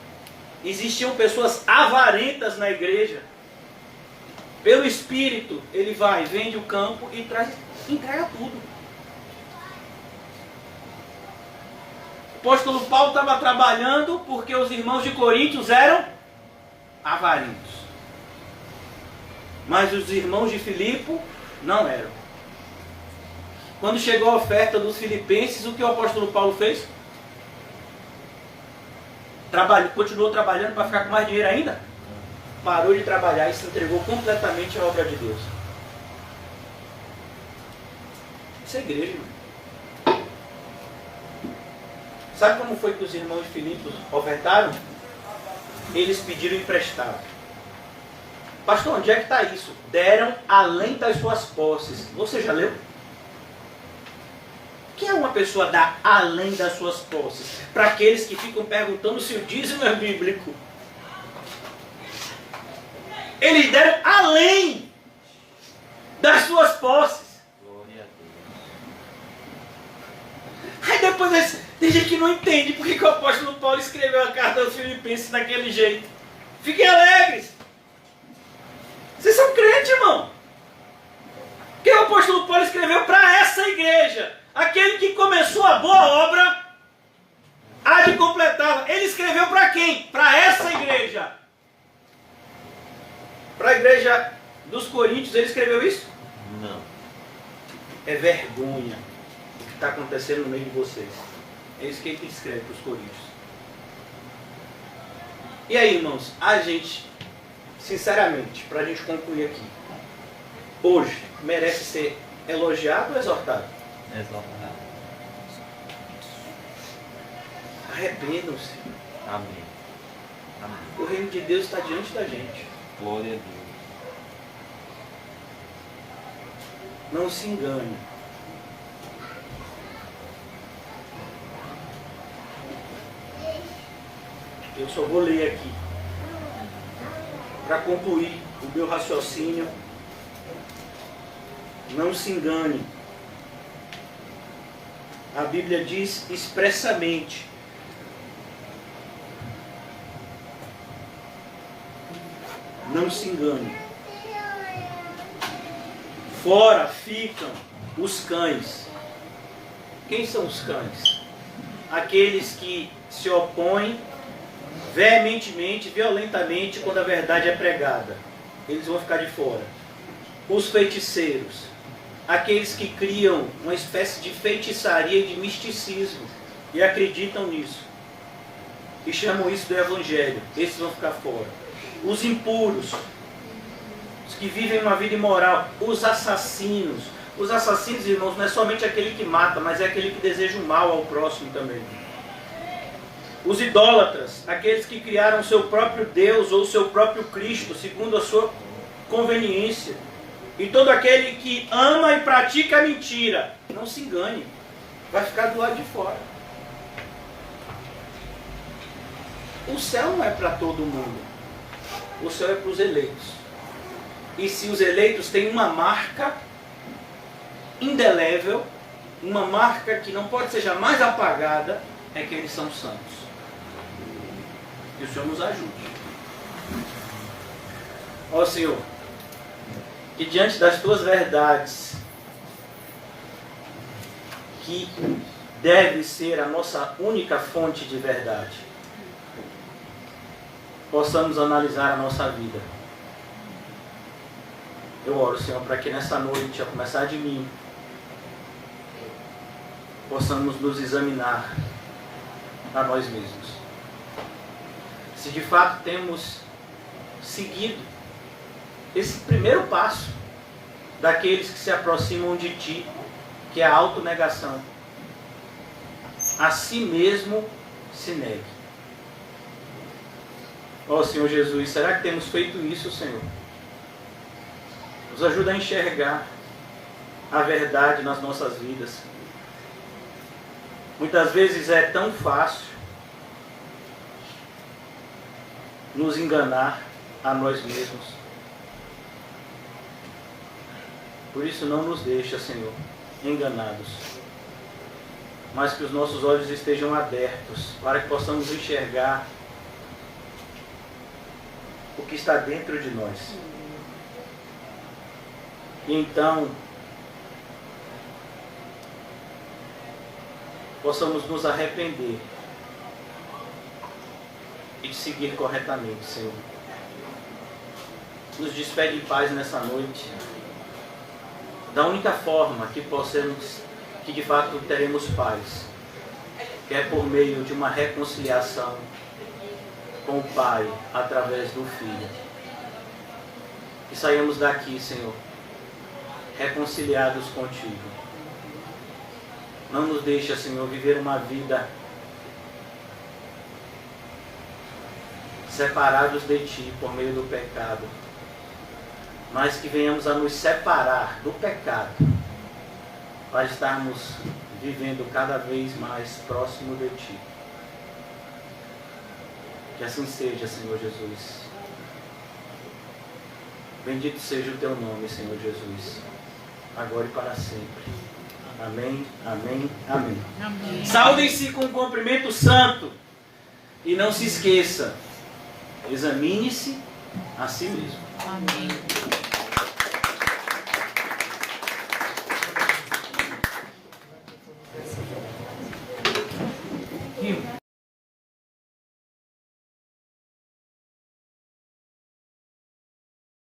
existiam pessoas avarentas na igreja. Pelo Espírito, ele vai, vende o campo e traz, entrega tudo. O apóstolo Paulo estava trabalhando porque os irmãos de Coríntios eram avarentos. Mas os irmãos de Filipe não eram. Quando chegou a oferta dos filipenses, o que o apóstolo Paulo fez? Continuou trabalhando para ficar com mais dinheiro ainda? Parou de trabalhar e se entregou completamente à obra de Deus. Isso é igreja, irmão. Sabe como foi que os irmãos de Filipe ofertaram? Eles pediram emprestado. Pastor, onde é que está isso? Deram além das suas posses. Você já leu? O que é uma pessoa dar além das suas posses? Para aqueles que ficam perguntando se o dízimo é bíblico. Eles deram além das suas posses. Glória a Deus. Aí depois tem gente que não entende por que o apóstolo Paulo escreveu a carta aos Filipenses daquele jeito. Fiquem alegres. Vocês são crentes, irmão. Que o apóstolo Paulo escreveu para essa igreja. Aquele que começou a boa obra há de completá-la. Ele escreveu para quem? Para essa igreja. Para a igreja dos Coríntios, ele escreveu isso? Não. É vergonha o que está acontecendo no meio de vocês. É isso que ele escreve para os Coríntios. E aí, irmãos, a gente, sinceramente, para a gente concluir aqui, hoje, merece ser elogiado ou exortado? Exaltado. Arrependam-se. Amém. Amém. O reino de Deus está diante da gente. Glória a Deus. Não se engane. Eu só vou ler aqui para concluir o meu raciocínio. Não se engane. A Bíblia diz expressamente: não se engane. Fora ficam os cães. Quem são os cães? Aqueles que se opõem veementemente, violentamente, quando a verdade é pregada. Eles vão ficar de fora. Os feiticeiros. Aqueles que criam uma espécie de feitiçaria e de misticismo e acreditam nisso. E chamam isso do Evangelho. Esses vão ficar fora. Os impuros. Os que vivem uma vida imoral. Os assassinos. Os assassinos, irmãos, não é somente aquele que mata, mas é aquele que deseja o mal ao próximo também. Os idólatras, aqueles que criaram o seu próprio Deus ou o seu próprio Cristo, segundo a sua conveniência. E todo aquele que ama e pratica a mentira, não se engane, vai ficar do lado de fora. O céu não é para todo mundo. O céu é para os eleitos. E se os eleitos têm uma marca indelével, uma marca que não pode ser jamais apagada, é que eles são santos. Que o Senhor nos ajude. Ó Senhor, que diante das tuas verdades, que deve ser a nossa única fonte de verdade, possamos analisar a nossa vida. Eu oro, Senhor, para que nessa noite, a começar de mim, possamos nos examinar a nós mesmos. Se de fato temos seguido esse primeiro passo daqueles que se aproximam de Ti, que é a autonegação. A si mesmo se negue. Ó Senhor Jesus, será que temos feito isso, Senhor? Nos ajuda a enxergar a verdade nas nossas vidas. Muitas vezes é tão fácil nos enganar a nós mesmos. Por isso não nos deixa, Senhor, enganados. Mas que os nossos olhos estejam abertos para que possamos enxergar o que está dentro de nós. E então possamos nos arrepender e de seguir corretamente, Senhor. Nos despede em paz nessa noite, da única forma que possamos, que de fato teremos paz, que é por meio de uma reconciliação com o Pai, através do Filho. Que saiamos daqui, Senhor, reconciliados contigo. Não nos deixa, Senhor, viver uma vida separados de Ti por meio do pecado, mas que venhamos a nos separar do pecado para estarmos vivendo cada vez mais próximo de Ti. Que assim seja, Senhor Jesus. Bendito seja o Teu nome, Senhor Jesus, agora e para sempre. Amém, amém, amém. Amém. Saúdem-se com um cumprimento santo. E não se esqueça, examine-se a si mesmo. Amém.